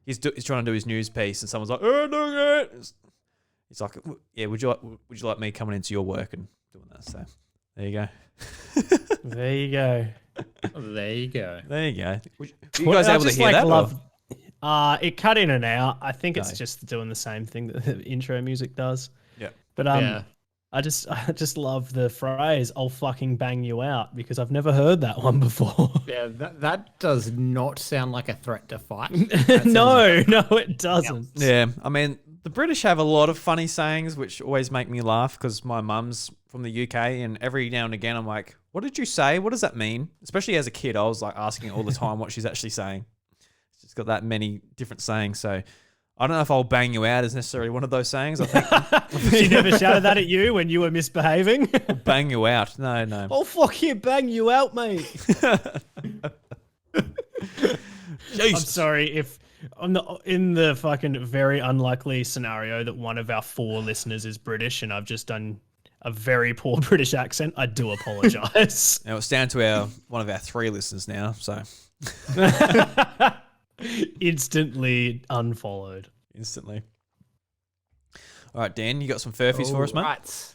he's trying to do his news piece, and someone's like, "Oh, doing it." He's like, "Yeah, would you like me coming into your work and doing that?" So there you go. There you go. There you go. There you go. Were you Well, guys I able to just, hear that? or- It cut in and out. I think it's Okay. just doing the same thing that the intro music does. Yeah. But Yeah. I just love the phrase "I'll fucking bang you out" because I've never heard that one before. Yeah, that does not sound like a threat to fight. That sounds No, it doesn't. Yeah, I mean, the British have a lot of funny sayings which always make me laugh because my mum's from the UK, and every now and again I'm like, "What did you say? What does that mean?" Especially as a kid, I was like asking all the time what she's actually saying. She's got that many different sayings, so I don't know if "I'll bang you out" is necessarily one of those sayings. I think She never shouted that at you when you were misbehaving. "bang you out." No. Oh fuck you, bang you out, mate. I'm Jesus. sorry if in the fucking very unlikely scenario that one of our 4 listeners is British and I've just done a very poor British accent. I do apologize. Now it's down to one of our 3 listeners now, so Instantly unfollowed. instantly. All right, Dan, you got some furfies for us, mate? Right.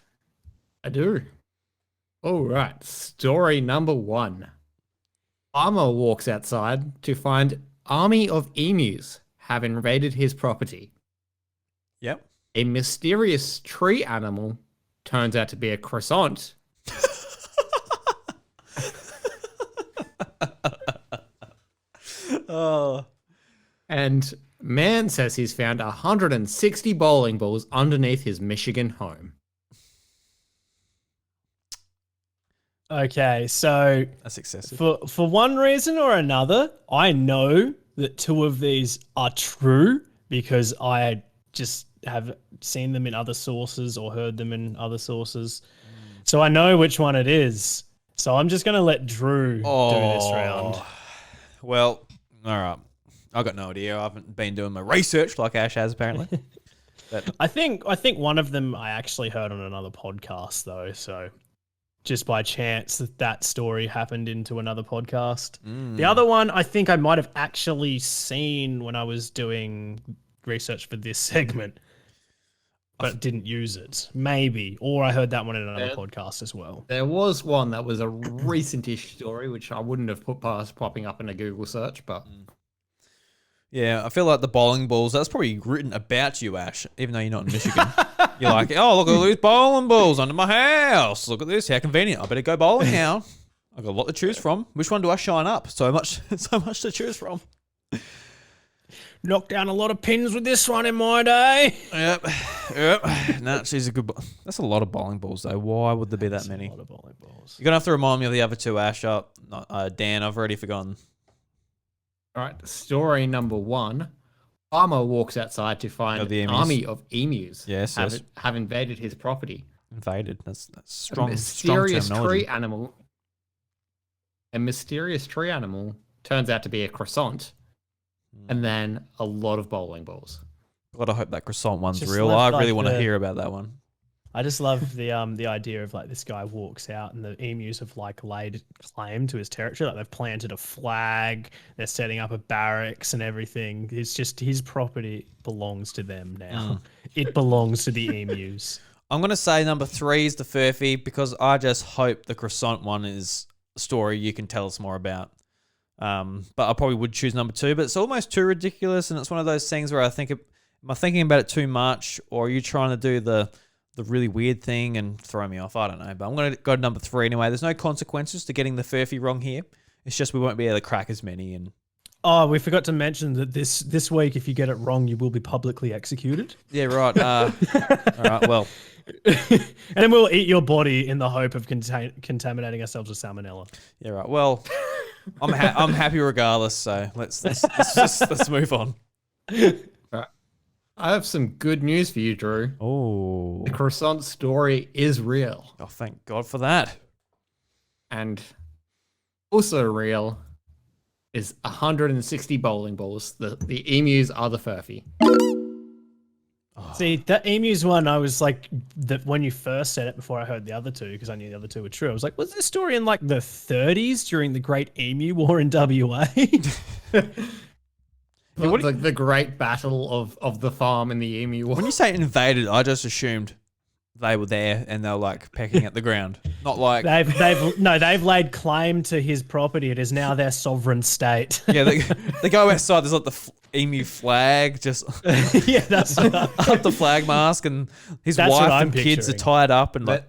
I do. All right. Story number 1. Farmer walks outside to find army of emus have invaded his property. Yep. A mysterious tree animal turns out to be a croissant. Oh. And man says he's found 160 bowling balls underneath his Michigan home. Okay, so That's excessive. for one reason or another, I know that 2 of these are true because I just have seen them in other sources or heard them in other sources. So I know which one it is. So I'm just going to let Drew do this round. Well, all right. I got no idea. I haven't been doing my research like Ash has apparently. But I think one of them I actually heard on another podcast though, so just by chance that story happened into another podcast. The other one I think I might have actually seen when I was doing research for this segment, but didn't use it. Maybe. Or I heard that one in another podcast as well. There was one that was a recent-ish story, which I wouldn't have put past popping up in a Google search, but yeah, I feel like the bowling balls, that's probably written about you, Ash, even though you're not in Michigan. You're like, "Oh, look at all these bowling balls under my house. Look at this. How convenient. I better go bowling now. I've got a lot to choose from. Which one do I shine up? So much to choose from." Knocked down a lot of pins with this one in my day. Yep. No, she's a good. That's a lot of bowling balls, though. Why would there be that many? A lot of bowling balls. You're gonna have to remind me of the other 2, Ash. Dan, I've already forgotten. all right. Story number 1. Farmer walks outside to find the an emus. army of emus Yes. have invaded his property. Invaded. That's A strong. mysterious strong terminology. tree animal. A mysterious tree animal turns out to be a croissant, and then a lot of bowling balls. God, I hope that croissant one's Just real. left I really like want to the- hear about that one. I just love the idea of like this guy walks out and the emus have like laid claim to his territory. Like they've planted a flag, they're setting up a barracks and everything. It's just his property belongs to them now. It belongs to the emus. I'm going to say number 3 is the Furphy because I just hope the croissant one is a story you can tell us more about. But I probably would choose number 2, but it's almost too ridiculous, and it's one of those things where I think Am I thinking about it too much, or are you trying to do the really weird thing and throw me off? I don't know, but I'm going to go to number 3 anyway. There's no consequences to getting the Furphy wrong here. It's just we won't be able to crack as many. And Oh, we forgot to mention that this week, if you get it wrong, you will be publicly executed. yeah, right. All right, well. And then we'll eat your body in the hope of contaminating ourselves with salmonella. Yeah, right. Well, I'm happy regardless. So let's move on. I have some good news for you, Drew. Oh, The croissant story is real. oh, thank God for that. And also real is 160 bowling balls. The emus are the Furphy. See, that emus one, I was like, when you first said it before I heard the other two, because I knew the other two were true, I was like, was this story in like the 30s during the Great Emu War in WA? Like the great battle of the farm and the emu war. When you say invaded, I just assumed they were there and they were like pecking at the ground. Not like they've laid claim to his property. It is now their sovereign state. yeah, they go outside. There's like the emu flag just Yeah, that's up the flag mask, and his That's what wife I'm and kids are picturing. tied up and like.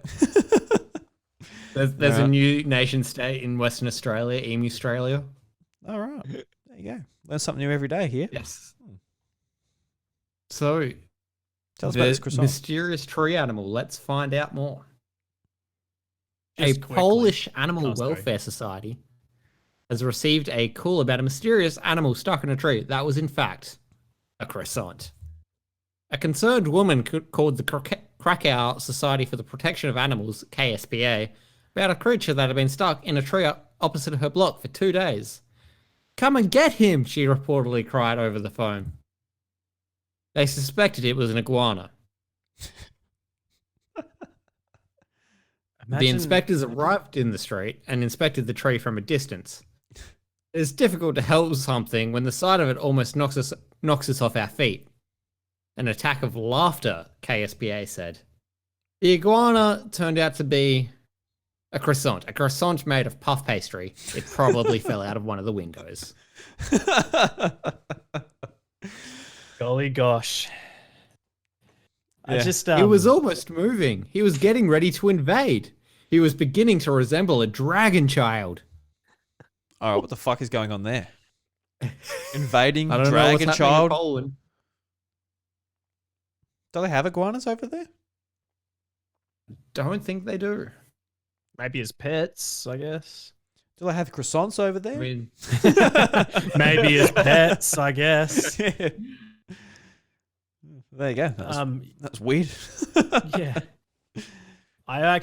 There's a new nation state in Western Australia, Emu Australia. All right, there you go. Learn something new every day here. Yes. So, Tell us about this croissant. mysterious tree animal. Let's find out more. Just A quickly. Polish animal Oh, sorry. welfare society has received a call about a mysterious animal stuck in a tree that was, in fact, a croissant. A concerned woman called the Krakow Society for the Protection of Animals, KSPA, about a creature that had been stuck in a tree opposite her block for 2 days. "Come and get him," she reportedly cried over the phone. They suspected it was an iguana. The inspectors arrived in the street and inspected the tree from a distance. It's difficult to help something when the sight of it almost knocks us off our feet. An attack of laughter, KSPA said. The iguana turned out to be a croissant made of puff pastry. It probably fell out of one of the windows. Golly gosh. I Yeah. just It was almost moving. He was getting ready to invade. He was beginning to resemble a dragon child. All right, what the fuck is going on there? Invading I don't know what's dragon happening in child. Poland. Do they have iguanas over there? Don't think they do. maybe as pets, I guess. Do they have croissants over there? I mean, Maybe as pets, I guess. Yeah. There you go. That's weird. Yeah. I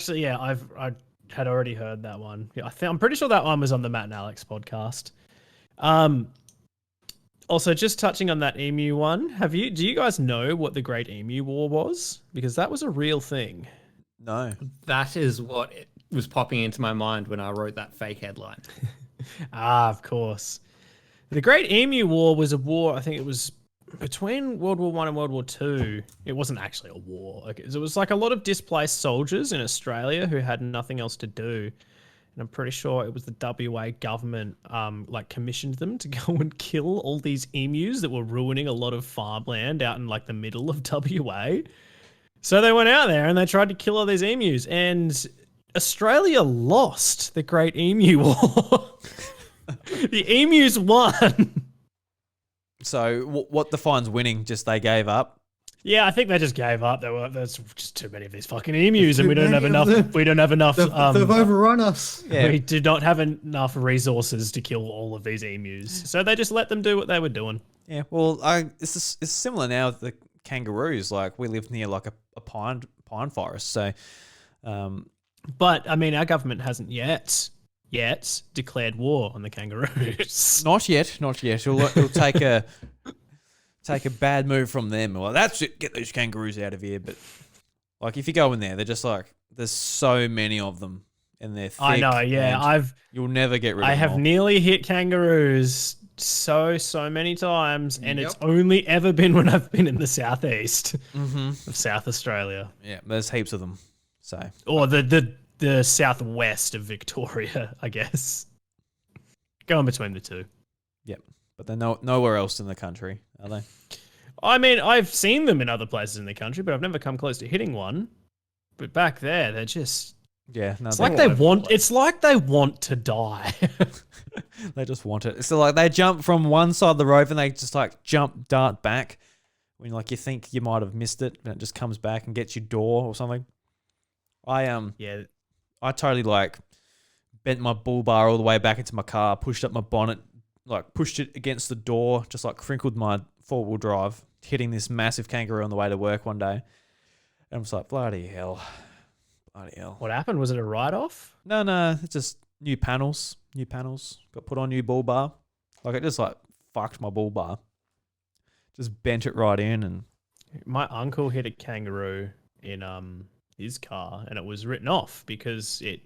had already heard that one. Yeah, I'm pretty sure that one was on the Matt and Alex podcast. Also, just touching on that emu one, do you guys know what the Great Emu War was? Because that was a real thing. No. that is what was popping into my mind when I wrote that fake headline. Of course. The Great Emu War was a war, I think it was between World War I and World War II. It wasn't actually a war. It was like a lot of displaced soldiers in Australia who had nothing else to do. And I'm pretty sure it was the WA government commissioned them to go and kill all these emus that were ruining a lot of farmland out in like the middle of WA. So they went out there and they tried to kill all these emus, and Australia lost the Great Emu War. The emus won. So what defines winning? Just they gave up? Yeah, I think they just gave up. There's just too many of these fucking emus, and we don't have many enough. of them. We don't have enough. They've overrun us. Yeah. We do not have enough resources to kill all of these emus, so they just let them do what they were doing. Yeah. Well, it's similar now with the kangaroos. Like we live near like a pine forest, so But I mean, our government hasn't yet declared war on the kangaroos. not yet. It'll take a bad move from them. Well, that's it. Get those kangaroos out of here. But like, if you go in there, they're just like there's so many of them, and they're thick. I know. Yeah, and you'll never get rid of them. I have all. nearly hit kangaroos so many times, and it's Yep. only ever been when I've been in the southeast Mm-hmm. of South Australia, Yeah, there's heaps of them. So or the southwest of Victoria, I guess. Going between the two. yep, but they're nowhere else in the country, are they? I mean, I've seen them in other places in the country, but I've never come close to hitting one. But back there, they're just. Yeah, no, It's like they want. It's like they want to die. they just want it. So like they jump from one side of the road and they just like dart back when like you think you might have missed it, and it just comes back and gets your door or something. Yeah. I totally like bent my bull bar all the way back into my car, pushed up my bonnet, like pushed it against the door, just like crinkled my 4-wheel drive, hitting this massive kangaroo on the way to work one day. And I was like, bloody hell. Bloody hell. What happened? Was it a write-off? No, it's just new panels. Got put on new bull bar. Like it just like fucked my bull bar. Just bent it right in and My uncle hit a kangaroo in his car, and it was written off because it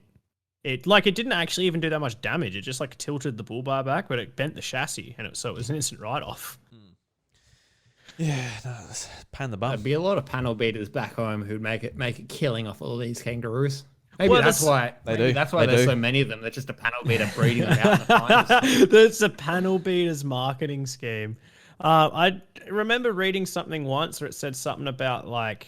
didn't actually even do that much damage. It just like tilted the bull bar back, but it bent the chassis, and so it was an instant write-off. yeah, no, it's a pain in the bum. There'd be a lot of panel beaters back home who'd make it killing off all these kangaroos. Maybe Well, that's why They do. That's why They there's do. so many of them. They're just a panel beater breeding them out in the pines. That's a panel beaters marketing scheme. I remember reading something once where it said something about like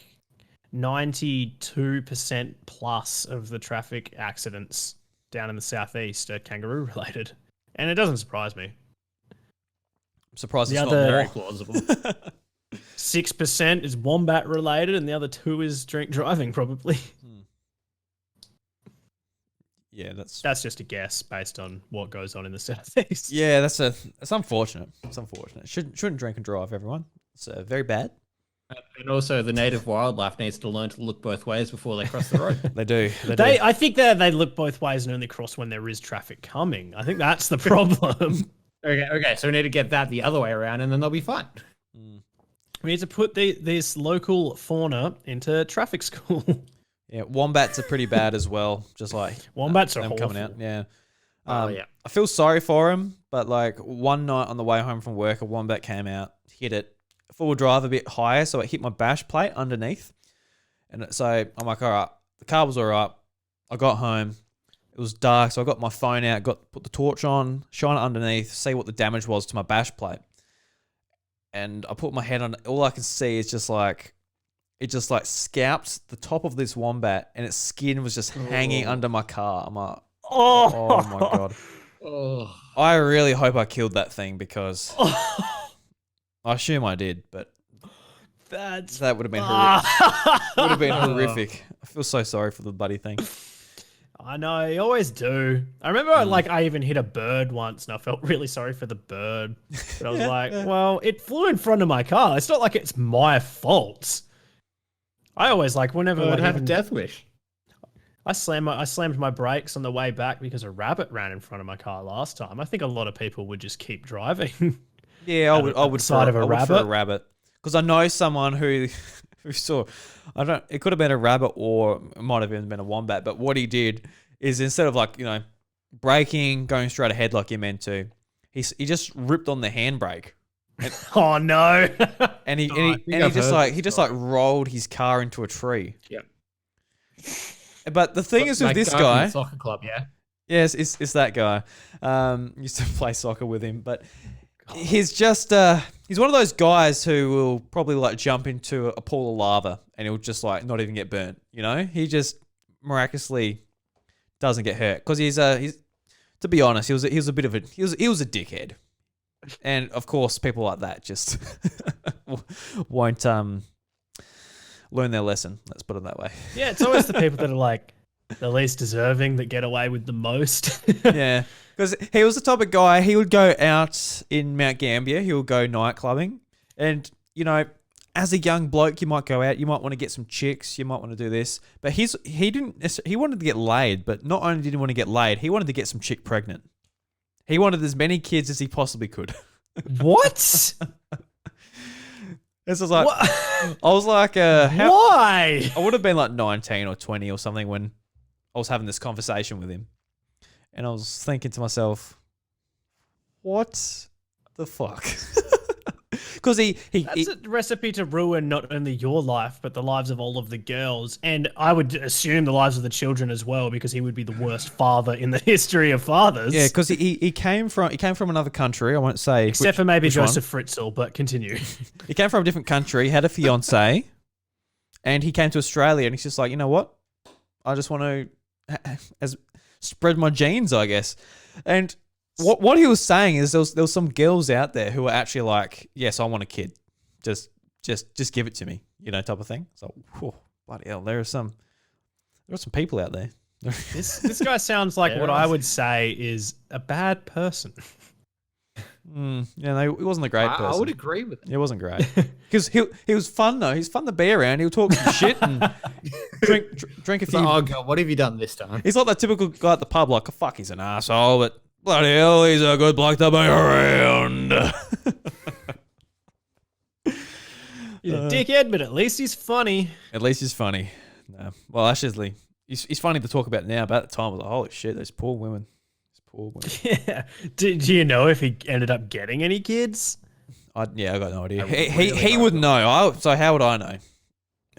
92% plus of the traffic accidents down in the southeast are kangaroo related, and it doesn't surprise me. I'm surprised The it's other- not Very more. plausible. 6% is wombat related, and the other 2 is drink driving, probably. Yeah, that's That's just a guess based on what goes on in the southeast. yeah, that's unfortunate. It's unfortunate. Shouldn't drink and drive, everyone. It's very bad. And also, the native wildlife needs to learn to look both ways before they cross the road. They do. I think that they look both ways and only cross when there is traffic coming. I think that's the problem. Okay, so we need to get that the other way around, and then they'll be fine. We need to put this local fauna into traffic school. Yeah, wombats are pretty bad as well. Just like Wombats are them coming out. awful. Yeah. Yeah. I feel sorry for him, but like one night on the way home from work, a wombat came out, hit it, full drive a bit higher, so it hit my bash plate underneath. And so I'm like, all right, the car was all right. I got home. It was dark, so I got my phone out, put the torch on, shine it underneath, see what the damage was to my bash plate. And I put my head on it. All I can see is just like, it just like scalped the top of this wombat, and its skin was just hanging under my car. I'm like, oh my God. Oh, I really hope I killed that thing because I assume I did, but that would have been horrific. Would have been horrific. I feel so sorry for the bloody thing. I know, you always do. I remember I even hit a bird once and I felt really sorry for the bird. But I was like, well, it flew in front of my car. It's not like it's my fault. I always whenever would I have a even- death wish. I slammed my brakes on the way back because a rabbit ran in front of my car last time. I think a lot of people would just keep driving. Yeah, I would side of a I would for rabbit? a rabbit because I know someone who saw. It could have been a rabbit or it might have even been a wombat. But what he did is instead of braking, going straight ahead like you're meant to, he just ripped on the handbrake. Oh no! And he I've heard just rolled his car into a tree. Yep. But the thing is with Like this guy from guy, the soccer club, yeah. yes, it's that guy. Used to play soccer with him, but he's just he's one of those guys who will probably jump into a pool of lava and he'll just not even get burnt. He just miraculously doesn't get hurt because he's to be honest, he was a bit of a he was a dickhead. And of course, people like that just won't learn their lesson. Let's put it that way. Yeah, it's always the people that are the least deserving that get away with the most. Yeah, because he was the type of guy. He would go out in Mount Gambier. He would go night clubbing, and as a young bloke, you might go out. You might want to get some chicks. You might want to do this, but he wanted to get laid. But not only did he want to get laid, he wanted to get some chick pregnant. He wanted as many kids as he possibly could. What? This was like, What? I was like, Why? I would have been 19 or 20 or something when I was having this conversation with him. And I was thinking to myself, what the fuck? because That's a recipe to ruin not only your life, but the lives of all of the girls. And I would assume the lives of the children as well, because he would be the worst father in the history of fathers. yeah, because he came from another country. I won't say Except for maybe which one. Joseph Fritzl, but continue. He came from a different country, had a fiance, and he came to Australia, and he's just like, you know what? I just want to spread my genes, I guess. And what he was saying is there was some girls out there who were actually like, yes, I want a kid. Just give it to me, type of thing. So, whew, bloody hell, there are some people out there. This guy sounds like what I would say is a bad person. Yeah, no, he wasn't a great person. I would agree with that. It wasn't great. Because he was fun, though. He's fun to be around. He'll talk some shit and drink a few. Oh, God, what have you done this time? He's like that typical guy at the pub, like, fuck, he's an asshole, but bloody hell, he's a good bloke to be around. He's a dickhead, but at least he's funny. At least he's funny. No. Well, actually, he's funny to talk about now, but at the time, I was like, holy shit, those poor women. Yeah. Do you know if he ended up getting any kids? I got no idea. He would know. So how would I know?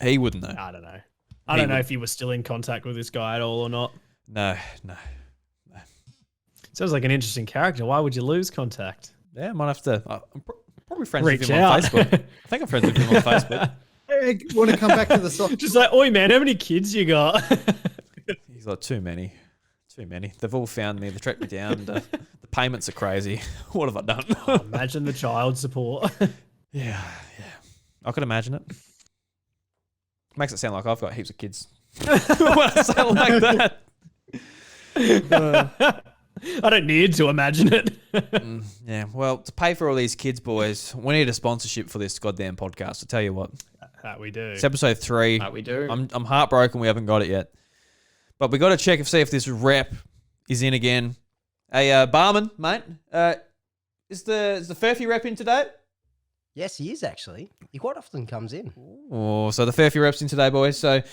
He wouldn't know. I don't know. I don't know if he was still in contact with this guy at all or not. No. Sounds like an interesting character. Why would you lose contact? Yeah, I might have to. I'm probably friends Reach with him out. on Facebook. I think I'm friends with him on Facebook. Hey, want to come back to the song? Just like, oi, man, how many kids you got? He's like, too many. They've all found me. They tracked me down. The payments are crazy. What have I done? Imagine the child support. Yeah. I could imagine it. Makes it sound like I've got heaps of kids. When I say it like that. I don't need to imagine it. Yeah, well, to pay for all these kids, boys, we need a sponsorship for this goddamn podcast. I tell you what. That we do. It's episode 3. That we do. I'm heartbroken we haven't got it yet. But we got to check and see if this rep is in again. Hey, barman, mate, is the Furphy rep in today? Yes, he is actually. He quite often comes in. Oh, so the Furphy rep's in today, boys. So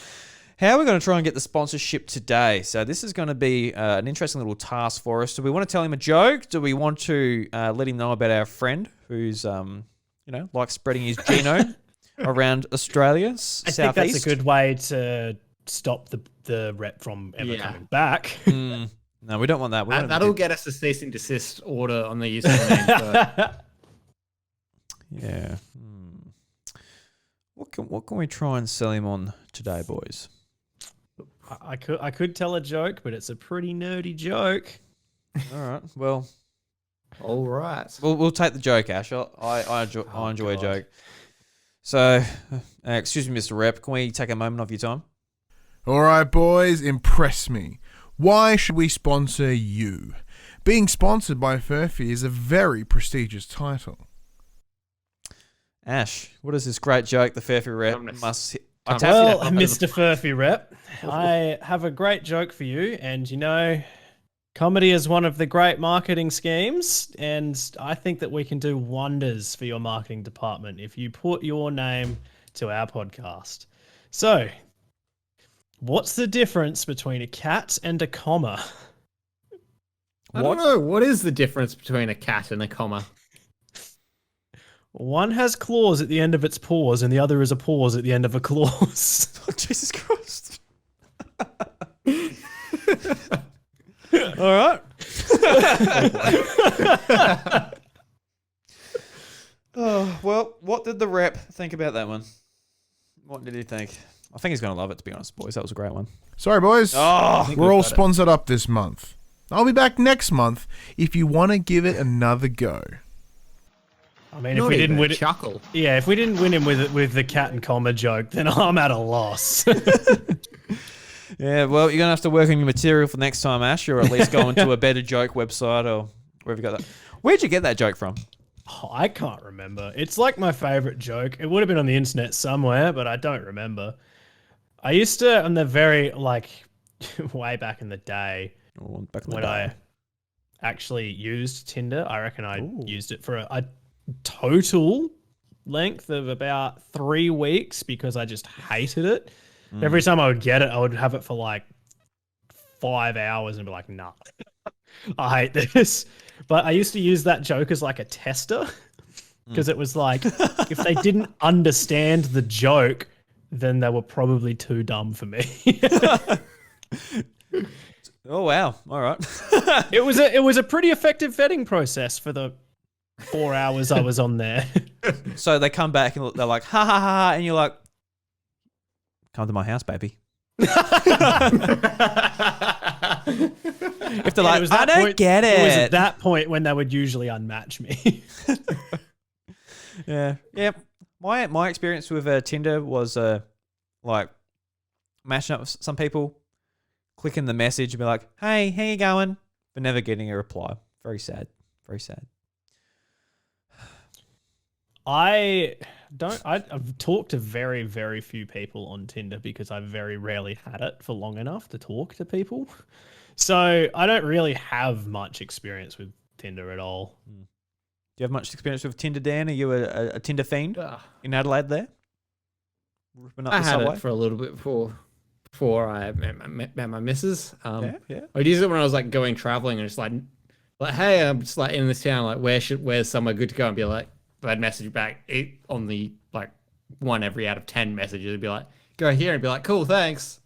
how are we going to try and get the sponsorship today? So this is going to be an interesting little task for us. Do we want to tell him a joke? Do we want to let him know about our friend who's, likes spreading his genome around Australia, I southeast? think that's a good way to stop the rep from ever coming back. No, we don't want that. That'll get us a cease and desist order on the use of the name. Yeah. What can we try and sell him on today, boys? I could tell a joke, but it's a pretty nerdy joke. All right. Well, All right. we'll take the joke, Ash. I enjoy a joke. So, excuse me, Mr. Rep. Can we take a moment of your time? All right, boys, impress me. Why should we sponsor you? Being sponsored by Furphy is a very prestigious title. Ash, what is this great joke the Furphy Rep must... I tap Well, you. Mr. Furphy Rep, I have a great joke for you, and comedy is one of the great marketing schemes, and I think that we can do wonders for your marketing department if you put your name to our podcast. So, what's the difference between a cat and a comma? I don't know. What is the difference between a cat and a comma? One has claws at the end of its paws, and the other is a pause at the end of a clause. Oh, Jesus Christ. All right. Oh, well, what did the rep think about that one? What did he think? I think he's going to love it, to be honest, boys. That was a great one. Sorry, boys. Oh, We're all sponsored up this month. I'll be back next month if you want to give it another go. I mean, Not if we even didn't a win it, chuckle. yeah, if we didn't win him with the cat and comma joke, then I'm at a loss. Yeah, well, you're going to have to work on your material for next time, Ash, or at least go into a better joke website or wherever you got that. Where'd you get that joke from? Oh, I can't remember. It's like my favorite joke. It would have been on the internet somewhere, but I don't remember. I used to, on the very, way back in the day, Oh, back in the when day. I actually used Tinder, I reckon I used it for a total length of about 3 weeks because I just hated it. Every time I would get it, I would have it for 5 hours and be like, nah, I hate this. But I used to use that joke as a tester. because it was like if they didn't understand the joke, then they were probably too dumb for me. Oh wow! All right. It was a pretty effective vetting process for the 4 hours I was on there. So they come back and they're like, ha ha ha, ha, and you're like, come to my house, baby. If they're like, I don't get it. It was at that point when they would usually unmatch me. Yeah. My experience with Tinder was like matching up with some people, clicking the message and be like, hey, how you going? But never getting a reply. Very sad. Very sad. I've talked to very, very few people on Tinder because I very rarely had it for long enough to talk to people. So I don't really have much experience with Tinder at all. Do you have much experience with Tinder, Dan? Are you a Tinder fiend in Adelaide there? Ripping up I the had subway? it for a little bit before I met my missus. Yeah. I'd use it when I was like going traveling and just like, hey, I'm just like in this town, like where's somewhere good to go, and be like, I'd message back on the like 1 every out of 10 messages. It'd be like, go here, and be like, cool, thanks.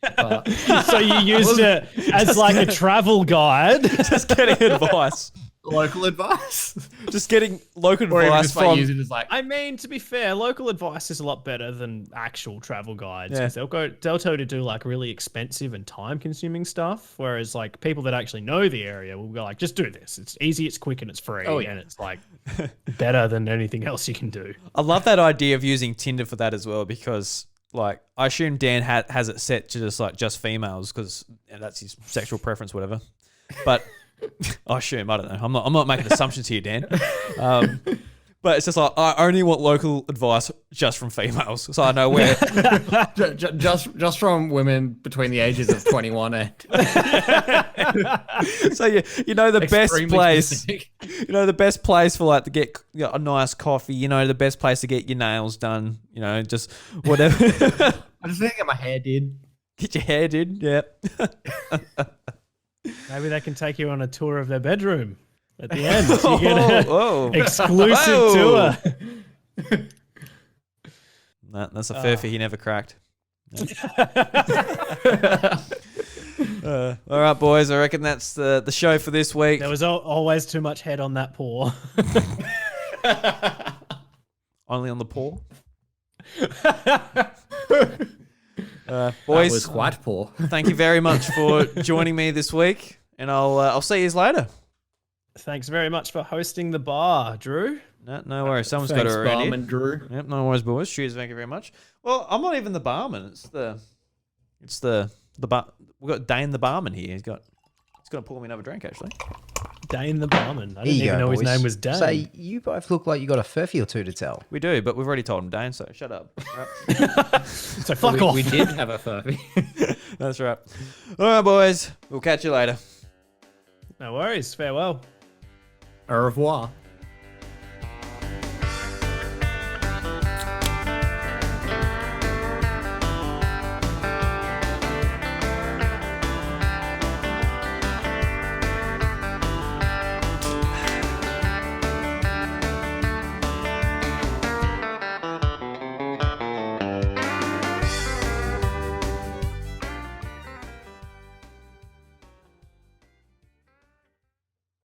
But, So you used it as like a travel guide. Just getting advice. local advice. Just getting local Or even advice just like from... use it as like, I mean, to be fair, local advice is a lot better than actual travel guides. Yeah. 'Cause they'll tell you to do like really expensive and time-consuming stuff, whereas like people that actually know the area will go like, just do this. It's easy, it's quick, and it's free, Oh, yeah. and it's like better than anything else you can do. I love that idea of using Tinder for that as well, because like I assume Dan has it set to just females because that's his sexual preference, whatever. But I assume, I don't know. I'm not making assumptions here, Dan. But it's just like I only want local advice just from females, so I know where. just from women between the ages of 21 and So you know the best extremely place. specific. You know the best place for like to get a nice coffee. You know the best place to get your nails done. You know just whatever. I just think get my hair did. Get your hair did. Yeah. Maybe they can take you on a tour of their bedroom at the end. You get an Whoa. exclusive Whoa. tour. That's a furphy he never cracked. All right, boys. I reckon that's the show for this week. There was always too much head on that paw. Only on the paw. That Boys, was quite poor. thank you very much for joining me this week, and I'll see you later. Thanks very much for hosting the bar, Drew. No worries. Someone's Thanks, got to around Barman here. Drew. Yep, no worries, boys. Cheers, thank you very much. Well, I'm not even the barman. It's the bar. We've got Dane the barman here. He's gonna pour me another drink actually. Dane the barman. I Here didn't you even go, know boys. his name was Dane. So you both look like you got a furphy or two to tell. We do, but we've already told him Dane, so shut up. Right. So fuck off. We did have a furphy. That's right. All right, boys. We'll catch you later. No worries. Farewell. Au revoir.